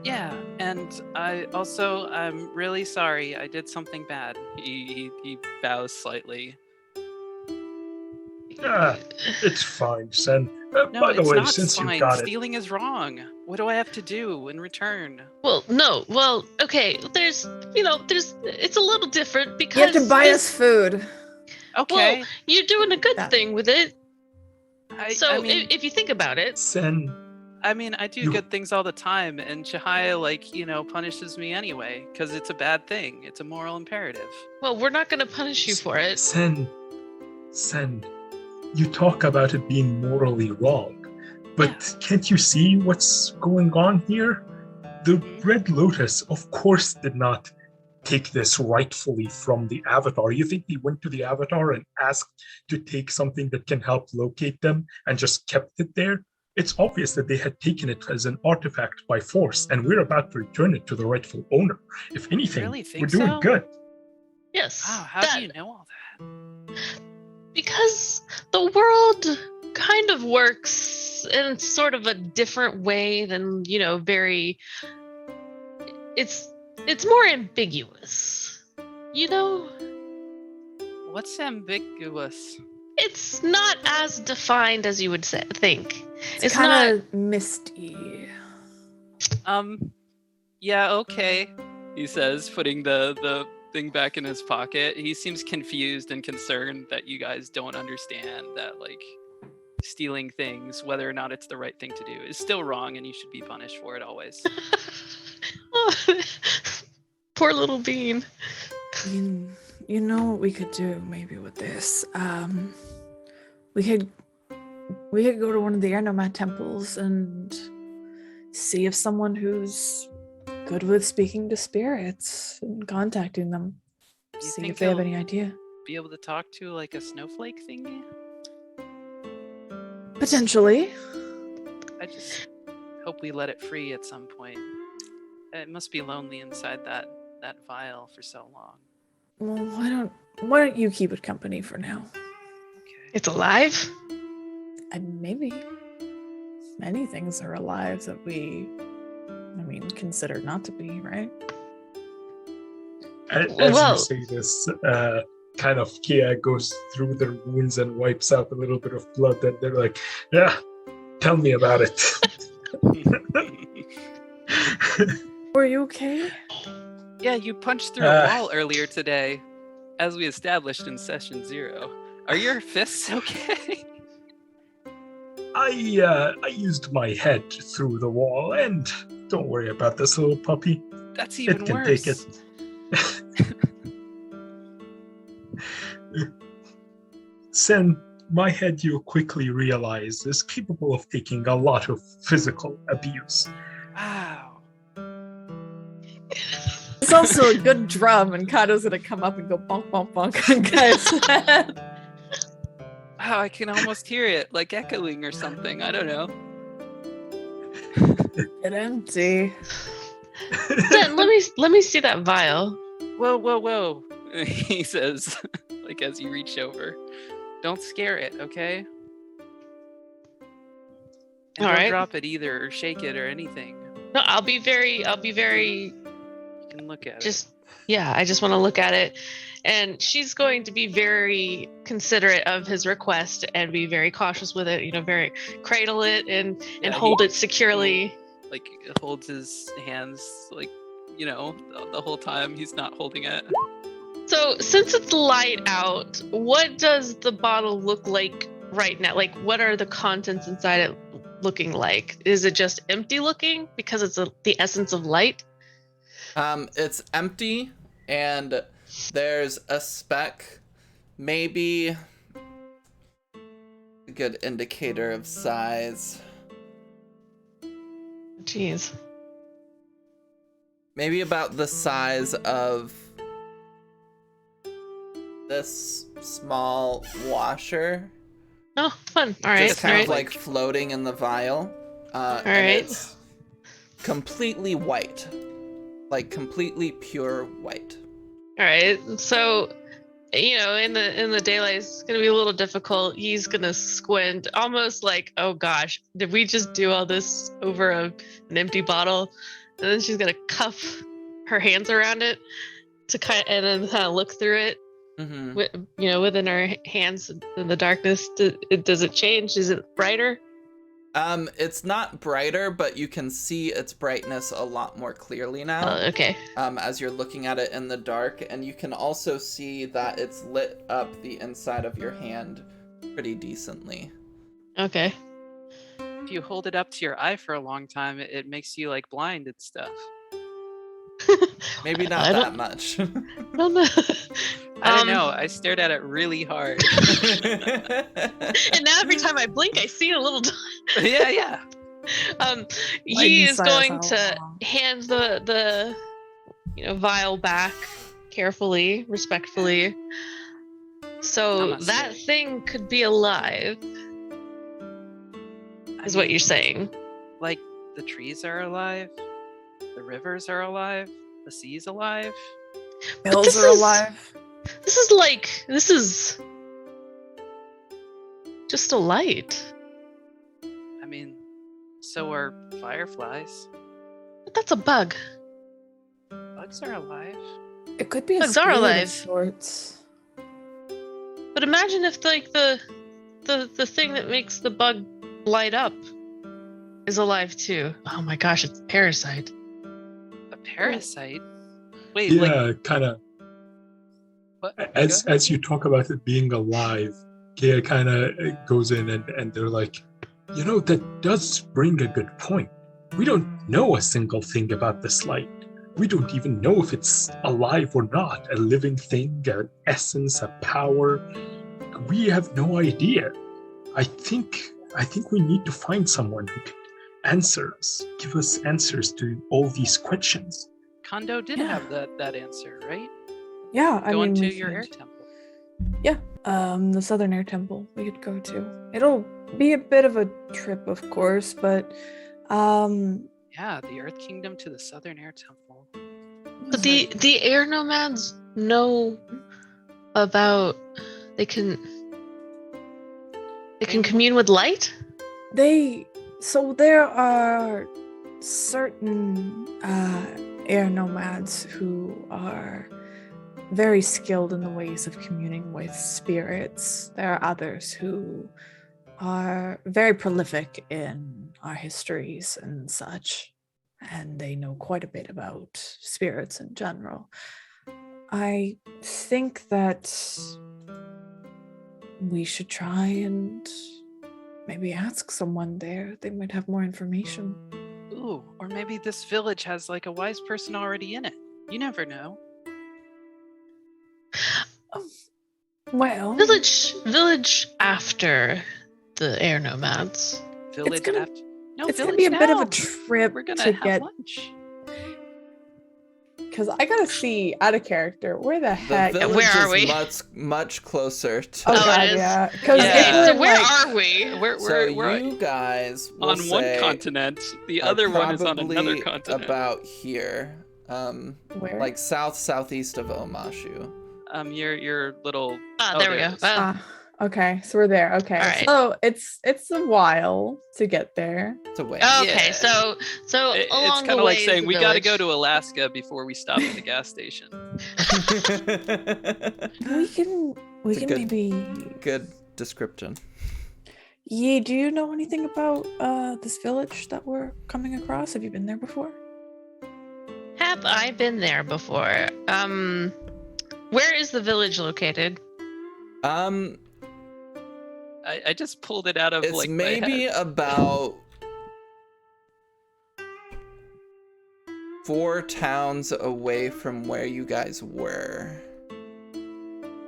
Yeah, and I'm really sorry. I did something bad. He bows slightly. Ah, it's fine, Sen. No, By the it's way, not since fine. you got it, Stealing is wrong. What do I have to do in return? Well, no. Well, okay. There's it's a little different You because have to buy this- us food. Okay. Well, you're doing a good That- thing with it. So I mean, if you think about it, Sen, I do you- good things all the time, and Chihaya, punishes me anyway, because it's a bad thing. It's a moral imperative. well, we're not going to punish you for it. Sen, you talk about it being morally wrong, but can't you see what's going on here? The Red Lotus, of course, did not take this rightfully from the Avatar. You think they went to the Avatar and asked to take something that can help locate them and just kept it there? It's obvious that they had taken it as an artifact by force, and we're about to return it to the rightful owner. If anything, really think we're doing so? good. Yes. Wow, how do you know all that? Because the world kind of works in sort of a different way than, it's more ambiguous. What's ambiguous? It's not as defined as you would think. It's kind of misty. Yeah, okay, he says, putting the thing back in his pocket. He seems confused and concerned that you guys don't understand that, stealing things, whether or not it's the right thing to do, is still wrong, and you should be punished for it always. Poor little bean. You know what we could do maybe with this? We could go to one of the air nomad temples and see if someone who's good with speaking to spirits and contacting them. You See think if they have he'll any idea. Be able to talk to a snowflake thingy? Potentially. I just hope we let it free at some point. It must be lonely inside that vial for so long. Well, why don't you keep it company for now? Okay. It's alive? Maybe. Many things are alive that we, consider not to be, right? As Well- you say this, kind of Kia goes through their wounds and wipes out a little bit of blood, and they're like, "Yeah, tell me about it." Were you okay? Yeah, you punched through a wall earlier today, as we established in session 0. Are your fists okay? I used my head through the wall, and don't worry about this little puppy. That's even It can worse. take it. Sen, my head, you quickly realize, is capable of taking a lot of physical abuse. Wow. It's also a good drum, and Kato's gonna come up and go bonk, bonk, bonk on Guy's head. Wow, I can almost hear it, like echoing or something. I don't know. Get empty. Then let me see that vial. Whoa. He says, as you reach over. Don't scare it, okay? And All don't right. drop it either, or shake it, or anything. No, I'll be very You can look at it. I just want to look at it. And she's going to be very considerate of his request and be very cautious with it, very cradle it and Yeah, hold it securely. Holds his hands, the whole time he's not holding it. So since it's light out, what does the bottle look like right now? What are the contents inside it looking like? Is it just empty looking because it's the essence of light? It's empty, and there's a speck, maybe, good indicator of size. Jeez. Maybe about the size of this small washer. Oh, fun. All right. Just All kind right. of like floating in the vial. And right. it's completely white. Like completely pure white. All right. So, in the daylight, it's gonna be a little difficult. He's gonna squint, almost like, oh gosh, did we just do all this over an empty bottle? And then she's gonna cuff her hands around it and then kind of look through it. Mm-hmm. Within her hands in the darkness. Does it change? Is it brighter? It's not brighter, but you can see its brightness a lot more clearly now. Okay. As you're looking at it in the dark, and you can also see that it's lit up the inside of your hand pretty decently. Okay. If you hold it up to your eye for a long time, it makes you like blind and stuff. Maybe I not don't- that much. I don't know. I don't know. I stared at it really hard. And now every time I blink, I see a little. yeah. He is Inside going us to all. hand the vial back carefully, respectfully. So Namaste. that thing could be alive, is what you're saying. Like the trees are alive, the rivers are alive, the sea's alive. Hills this are is- alive. This is just a light. I mean, so are fireflies. But that's a bug. Bugs are alive. It could be a Bugs are spirit of alive. sorts. But imagine if like the thing that makes the bug light up is alive too. Oh my gosh, it's a parasite. A parasite? Wait, like Yeah, kind of. what? As you talk about it being alive, Kea kind of goes in and they're like, that does bring a good point. We don't know a single thing about this light. We don't even know if it's alive or not, a living thing, an essence, a power. We have no idea. I think we need to find someone who can give us answers to all these questions. Kondo did Yeah. have that answer, right? Yeah, I Go mean, into we your could- air temple. the Southern Air Temple we could go to. It'll be a bit of a trip, of course, but Yeah, the Earth Kingdom to the Southern Air Temple. But the air nomads know about they can commune with light? there are certain air nomads who are very skilled in the ways of communing with spirits. There are others who are very prolific in our histories and such, and they know quite a bit about spirits in general. I think that we should try and maybe ask someone there. They might have more information. Ooh, or maybe this village has like a wise person already in it. You never know. Well, Village after the air nomads. Village gonna- after. No, it's gonna village be a bit of now. a trip We're gonna to have get, lunch. because I gotta see out of character. Where the The heck? village where are is we? much closer to. Oh, Oh, it God, is? yeah. Because Yeah. Okay, so we're where like, are we? We're you guys will on one say continent. The are other one is on another probably continent. about here, where? like southeast of Omashu. Your little. Ah, Oh, there we there go. it is. Okay, so we're there. Okay, All right. so it's a while to get there. It's a way. Okay, Yeah. so It's along kind the of like way saying is we the got to go village. to Alaska before we stop at the gas station. We can It's a good- maybe. Good description. Yi, do you know anything about this village that we're coming across? Have you been there before? Have I been there before? Where is the village located? I just pulled it out of It's like my maybe head. about 4 towns away from where you guys were.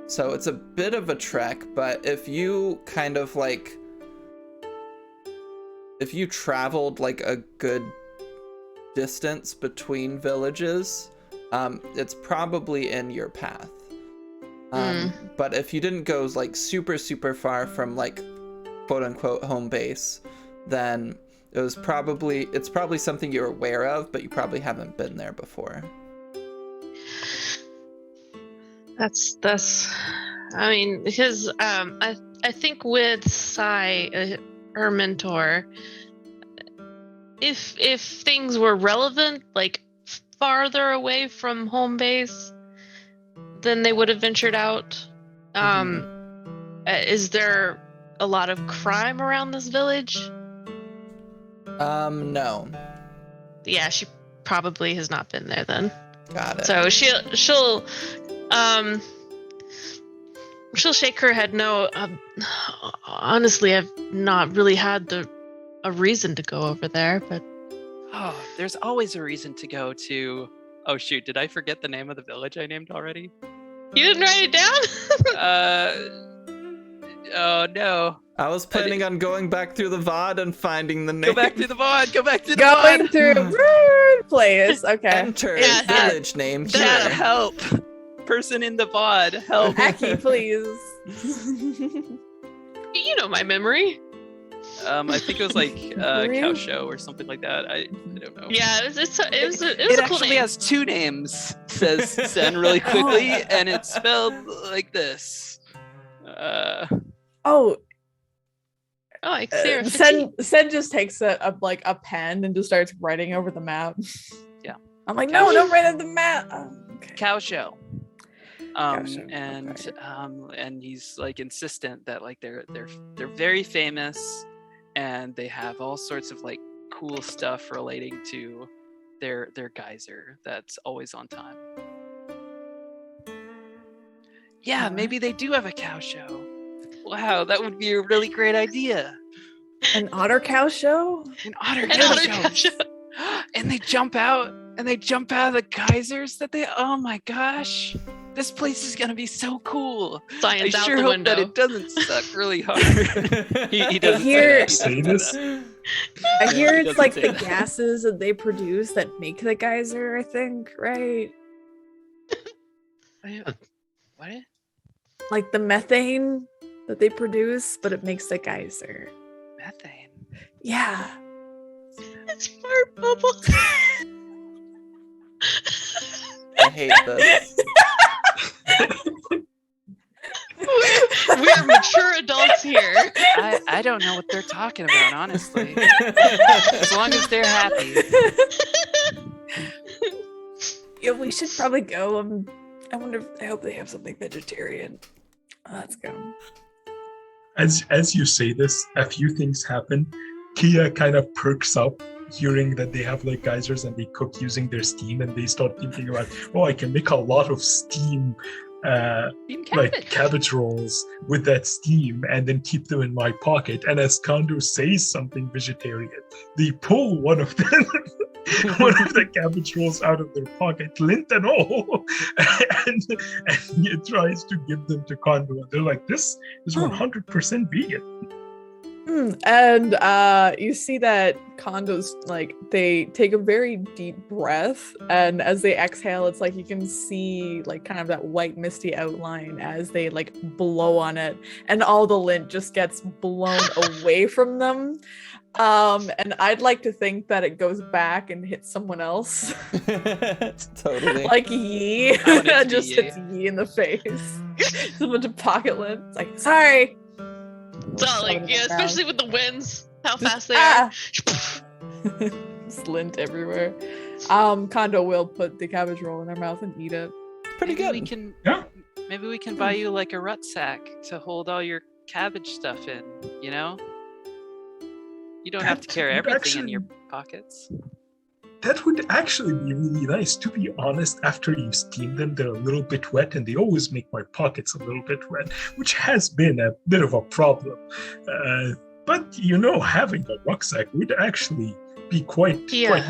So it's a bit of a trek, but if you kind of like if you traveled like a good distance between villages, it's probably in your path. But if you didn't go like super far from like quote unquote home base, then it's probably something you're aware of, but you probably haven't been there before. That's I mean, because I think with Sai, her mentor, if things were relevant, like farther away from home base, then they would have ventured out. Is there a lot of crime around this village? No. Yeah, she probably has not been there then. Got it. So she'll shake her head. No, honestly, I've not really had a reason to go over there. But Oh, there's always a reason to go to. Oh shoot! Did I forget the name of the village I named already? you didn't write it down. Oh no! I was planning on going back through the VOD and finding the name. Go back to the VOD. Go back to the Going VOD. through rude place. Okay. Enter Yeah, village name Chat, here. help! Person in the VOD, help! Aki, please. You know my memory. I think it was like Really? Cow Show or something like that. I don't know. Yeah, it was a It cool actually name. has two names, says Sen really quickly, and it's spelled like this. Oh, Oh, I see her. Sen just takes a pen and just starts writing over the map. Yeah. I'm like, no, don't write on the map. Oh, okay. Cow Show. Cow Show, And okay. and he's like insistent that like they're very famous, and they have all sorts of like cool stuff relating to their geyser that's always on time. Yeah, maybe they do have a cow show. Wow, that would be a really great idea. An otter cow show? An otter An cow otter show. cow show. And they jump out of the geysers oh my gosh. This place is gonna be so cool. Science I out sure the hope window. that it doesn't suck really hard. he doesn't Here- say Say that. this? I hear he it's doesn't like say the that. gases that they produce that make the geyser, I think, right? What? Like the methane that they produce, but it makes the geyser. Methane. Yeah. It's fart bubbles. I hate this. We're mature adults here. I don't know what they're talking about, honestly. As long as they're happy. Yeah, we should probably go. I hope they have something vegetarian. Let's go. As you say this, a few things happen. Kia kind of perks up hearing that they have like geysers and they cook using their steam, and they start thinking about, oh, I can make a lot of steam Steamed like cabbage. cabbage rolls with that steam and then keep them in my pocket. And as Kondo says something vegetarian, they pull one of them one of the cabbage rolls out of their pocket, lint and all, and he tries to give them to Kondo. And they're like, this is 100% vegan. And you see that Kondo's like, they take a very deep breath, and as they exhale, it's like you can see like kind of that white misty outline as they like blow on it, and all the lint just gets blown away from them. And I'd like to think that it goes back and hits someone else. Totally. Like Yi. I want it to be Just Yi. hits Yi in the face. Just a bunch of pocket lint. It's like, sorry. So Shove it like, in yeah, the ground. especially with the winds, how Just- fast they are. Just lint everywhere. Kondo will put the cabbage roll in their mouth and eat it. Pretty Maybe good. we can Yeah. maybe we can buy you like a rucksack to hold all your cabbage stuff in, you know? You don't have to That carry would everything in your pockets. That would actually be really nice. To be honest, after you steam them, they're a little bit wet, and they always make my pockets a little bit wet, which has been a bit of a problem. But you know, having a rucksack would actually be quite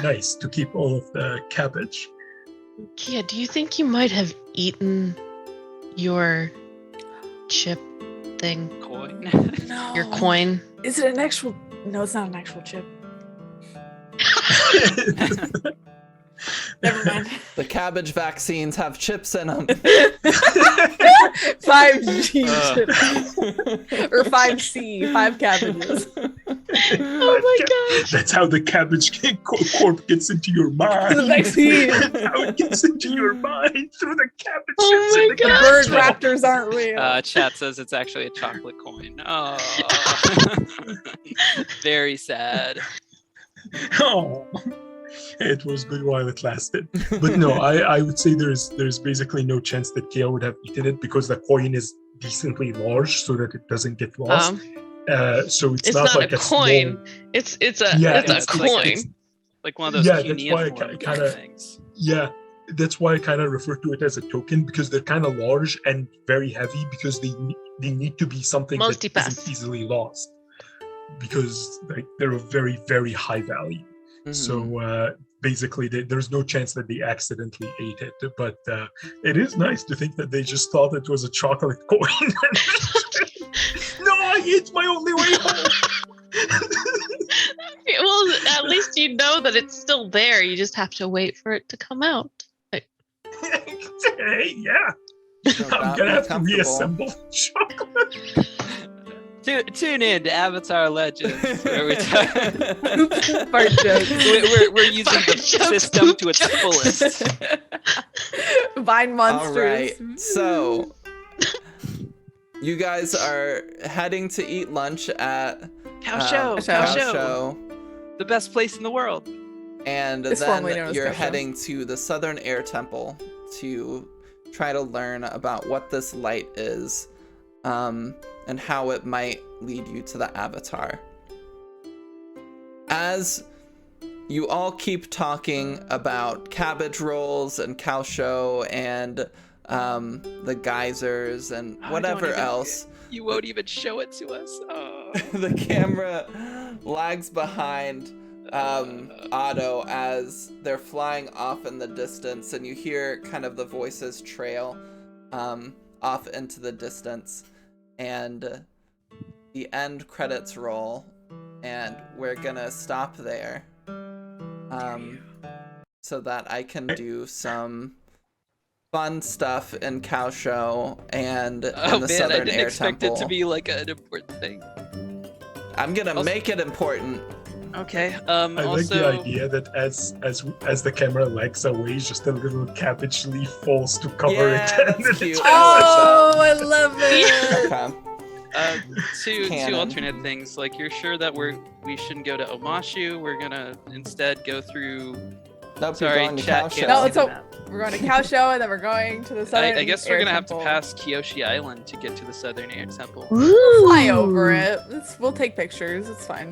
nice to keep all of the cabbage. Kia, do you think you might have eaten your chip thing, Coin. No. your coin? Is it an actual No, it's not an actual chip. Never mind. The cabbage vaccines have chips in them. 5G chip. Or 5C, 5 cabbages. Oh my gosh. That's how the cabbage corp gets into your mind. The vaccine. That's how it gets into your mind through the cabbage Oh chips my and the God. Bird cabbage. raptors aren't real. Chat says it's actually a chocolate coin. Oh, very sad. Oh, it was good while it lasted. But no, I would say there's basically no chance that Kale would have eaten it because the coin is decently large so that it doesn't get lost. So it's not like a coin. small... It's a Yeah, it's a coin. Like one of those Yeah, that's why I cuneiform kinda- things. Yeah, that's why I kind of refer to it as a token because they're kind of large and very heavy because they need to be something that Multipass. isn't easily lost because they're of very, very high value. Mhm. So basically, there's no chance that they accidentally ate it. But it is nice to think that they just thought it was a chocolate coin. No, I ate my only way home. Well, at least you know that it's still there. You just have to wait for it to come out. Hey, yeah. So I'm that gonna be have to comfortable. reassemble the chocolate. Tune in to Avatar Legends, where we talk. Fart jokes. we're using Fart the jokes, system poop to its jokes. fullest. Vine monsters. All right. So you guys are heading to eat lunch at Cow show, Cow cow show, Show. the best place in the world. And It's formerly known then as you're Cow Show. heading to the Southern Air Temple to try to learn about what this light is, and how it might lead you to the Avatar. As you all keep talking about cabbage rolls and cow show and the geysers and I don't whatever even- else, You won't even show it to us. Oh. the camera lags behind Otto as they're flying off in the distance, and you hear kind of the voices trail off into the distance, and the end credits roll, and we're gonna stop there so that I can do some fun stuff in Cow Show and Oh in the man, I Southern didn't Air expect Temple. it to be like an important thing. I'm gonna Also- make it important. Okay. I like the Also, idea that as the camera lags away, just a little cabbage leaf falls to cover Yeah, it. that's then cute. it's- Oh, I love it. Okay. two Canon. alternate things. Like, you're sure that we shouldn't go to Omashu. We're gonna instead go through. Nope, Sorry, you're going to chat Cow can't Show. No, see it's the a- map. We're going to Cow Show, and then we're going to the Southern I guess Air we're gonna have to Temple. pass Kyoshi Island to get to the Southern Air Temple. Fly over it. We'll take pictures. It's fine.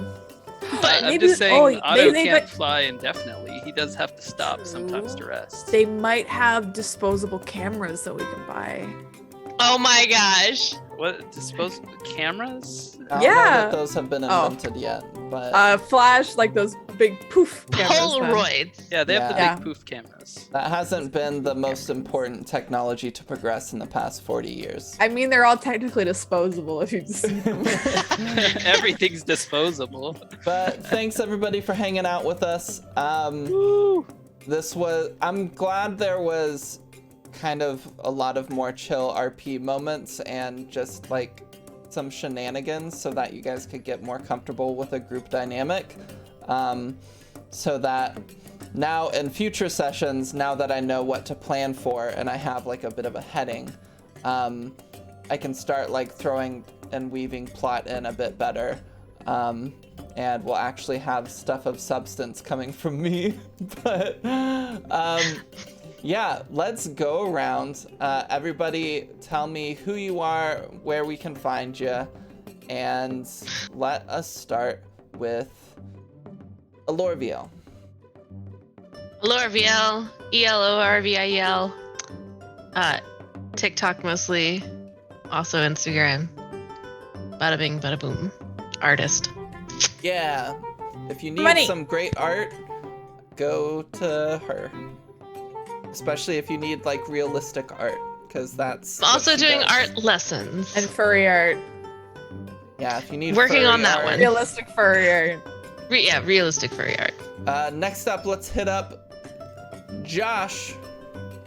But I'm maybe- just saying, oh, Otto they- can't fly indefinitely. He does have to stop sometimes to rest. They might have disposable cameras that we can buy. oh my gosh. What, disposable cameras? I don't know Yeah. that those have been Oh. invented yet, but Flash, like those big poof cameras. then. Polaroids. Yeah, they have the Yeah. big poof cameras. that hasn't been the most important technology to progress in the past 40 years. I mean, they're all technically disposable if you see them. Everything's disposable. But thanks everybody for hanging out with us. I'm glad there was kind of a lot of more chill RP moments and just like some shenanigans so that you guys could get more comfortable with a group dynamic. So that now in future sessions, now that I know what to plan for and I have like a bit of a heading, I can start like throwing and weaving plot in a bit better. And we'll actually have stuff of substance coming from me. But yeah, let's go around. Everybody tell me who you are, where we can find you, and let us start with Alorviel. Lorviel, ELORVIEL. TikTok mostly. Also Instagram. Bada bing, bada boom. Artist. Yeah, if you need Money. some great art, go to her. Especially if you need like realistic art, because that's what Also she doing does. art lessons. And furry art. Yeah, if you need Working on furry that art. one. Realistic furry art. Yeah, realistic furry art. Next up, let's hit up Josh.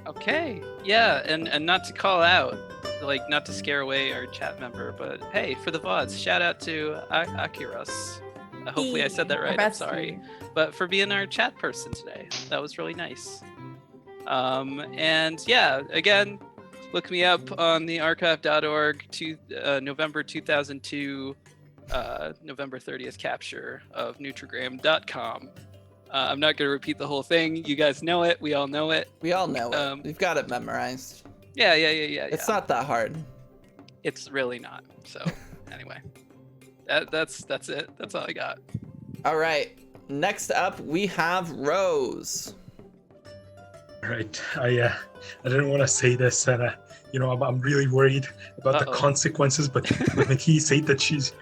Okay. Yeah, and not to call out, like not to scare away our chat member, but hey, for the VODs, shout out to Akiros. Hopefully I said that right. I'm sorry. But for being our chat person today, that was really nice. And yeah, again, look me up on the archive.org to November 2002, November 30th capture of Nutrigram.com. I'm not going to repeat the whole thing. You guys know it. We all know it. We all know it. We've got it memorized. Yeah. It's not that hard. It's really not. So anyway, that's it. That's all I got. All right. Next up, we have Rose. All right. I didn't want to say this, and I'm really worried about the consequences. But Nikki said that she's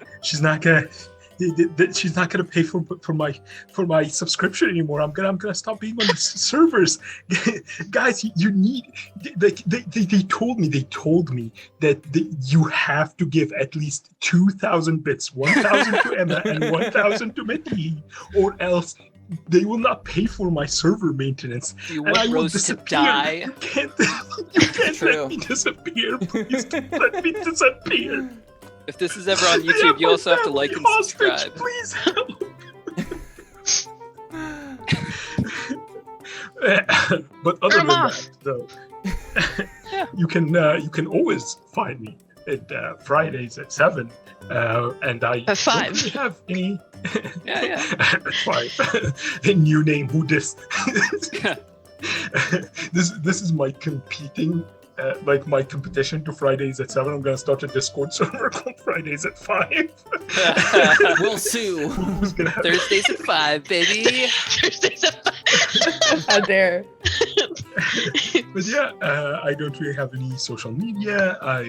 not gonna pay for my subscription anymore. I'm gonna stop being on the servers. Guys, you need. They told me that you have to give at least 2,000 bits, 1,000 to Emma and 1,000 to Mitty, or else they will not pay for my server maintenance. Do you and I want will Rose to disappear. die? You can't let me disappear. Please don't let me disappear. If this is ever on YouTube, you also have to like and Hostage, subscribe. please help. But other than that, though, you can always find me at Fridays at 7, and I At 5. don't really have any. Yeah. At 5. A new name. Who this? This is my competing. Like my competition to Fridays at 7. I'm gonna start a Discord server called Fridays at 5. We'll sue. Who's gonna have Thursdays at 5, baby. Thursdays at 5. How dare. But yeah, I don't really have any social media. I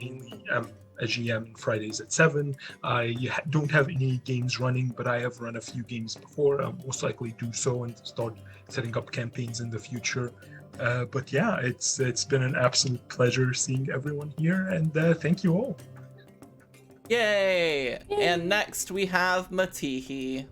mainly am a GM Fridays at 7. I don't have any games running, but I have run a few games before. I'll most likely do so and start setting up campaigns in the future. But yeah, it's been an absolute pleasure seeing everyone here, and thank you all. Yay! And next we have Matihi.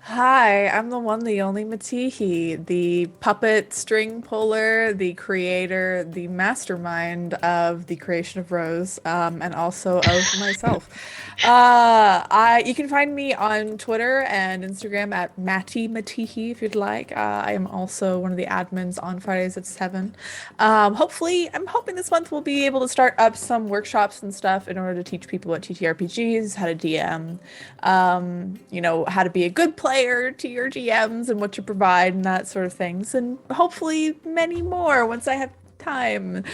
Hi, I'm the one, the only Matihi, the puppet string puller, the creator, the mastermind of the creation of Rose, and also of myself. You can find me on Twitter and Instagram at Matihi if you'd like. I am also one of the admins on Fridays at 7. Hopefully, I'm hoping this month we'll be able to start up some workshops and stuff in order to teach people at TTRPGs how to DM, how to be a good player to your GMs and what to provide and that sort of things, and hopefully many more once I have time.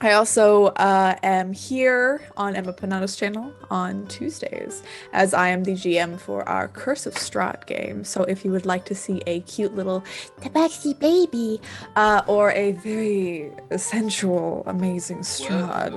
I also am here on Emma Panada's channel on Tuesdays, as I am the GM for our Curse of Strahd game. So if you would like to see a cute little tabaxi baby or a very sensual, amazing Strahd,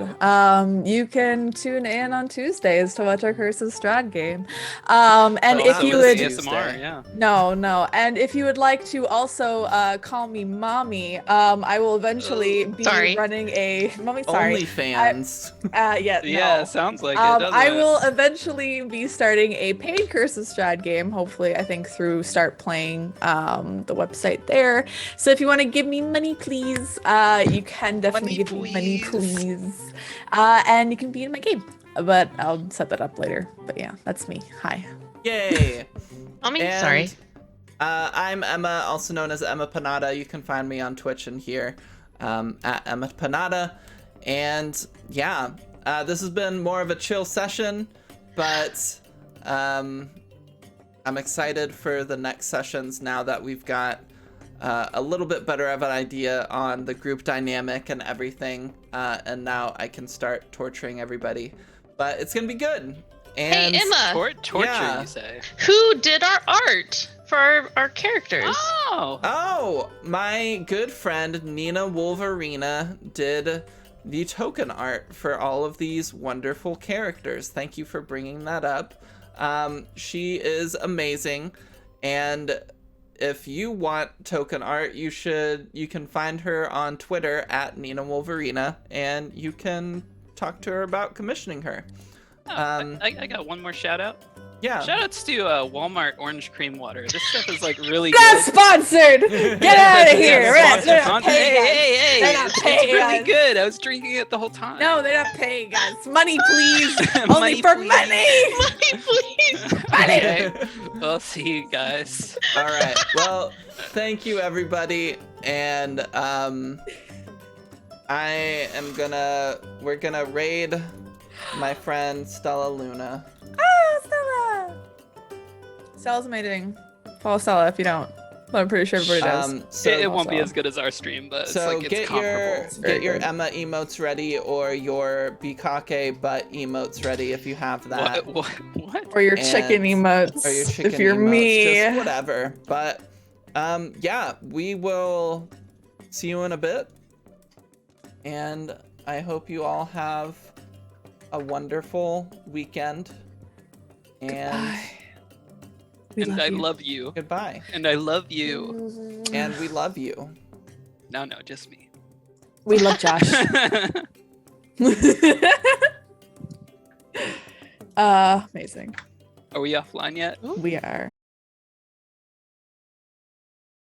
you can tune in on Tuesdays to watch our Curse of Strahd game. And if you would... ASMR, yeah. No. And if you would like to also call me Mommy, I will eventually be running a... Mommy, sorry. OnlyFans. Yeah, sounds like it. Doesn't I it? will eventually be starting a paid Curse of Strahd game, hopefully, I think through Start Playing, the website there. So if you want to give me money, please, you can definitely give me money, please. And you can be in my game. But I'll set that up later. But yeah, that's me. Hi. Yay! Sorry. I'm Emma, also known as Emma Panada. You can find me on Twitch and here at Emma Panada. And yeah, this has been more of a chill session, but I'm excited for the next sessions now that we've got a little bit better of an idea on the group dynamic and everything. And now I can start torturing everybody. But it's going to be good. And hey, Emma! Torture, you say? Who did our art for our characters? Oh, my good friend Nina Wolverina did the token art for all of these wonderful characters. Thank you for bringing that up. She is amazing, and if you want token art, you can find her on Twitter at Nina Wolverina, and you can talk to her about commissioning her. I got one more shout out. Yeah. Shout outs to Walmart orange cream water. This stuff is like really Not good. sponsored. Get out of here. They're not paying us. Hey, They're not it's paying really us. good. I was drinking it the whole time. No, they're not paying us. Money, please. Only Money, for please. money. Money, please. Okay. We'll see you guys. All right. Well, thank you everybody, and we're gonna raid my friend Stella Luna. Oh, Stella. Stella's amazing. Follow Stella if you don't. But I'm pretty sure everybody does. So It won't be also- as good as our stream, but So it's like get it's your comparable. very get your good. Emma emotes ready, or your Bikake butt emotes ready if you have that. What? Or your And- chicken emotes. Or your chicken if you're emotes, me. just whatever. But yeah, we will see you in a bit, and I hope you all have a wonderful weekend. And And I love you. goodbye. And I love you. And we love you. No, just me. We love Josh. Amazing. Are we offline yet? We are.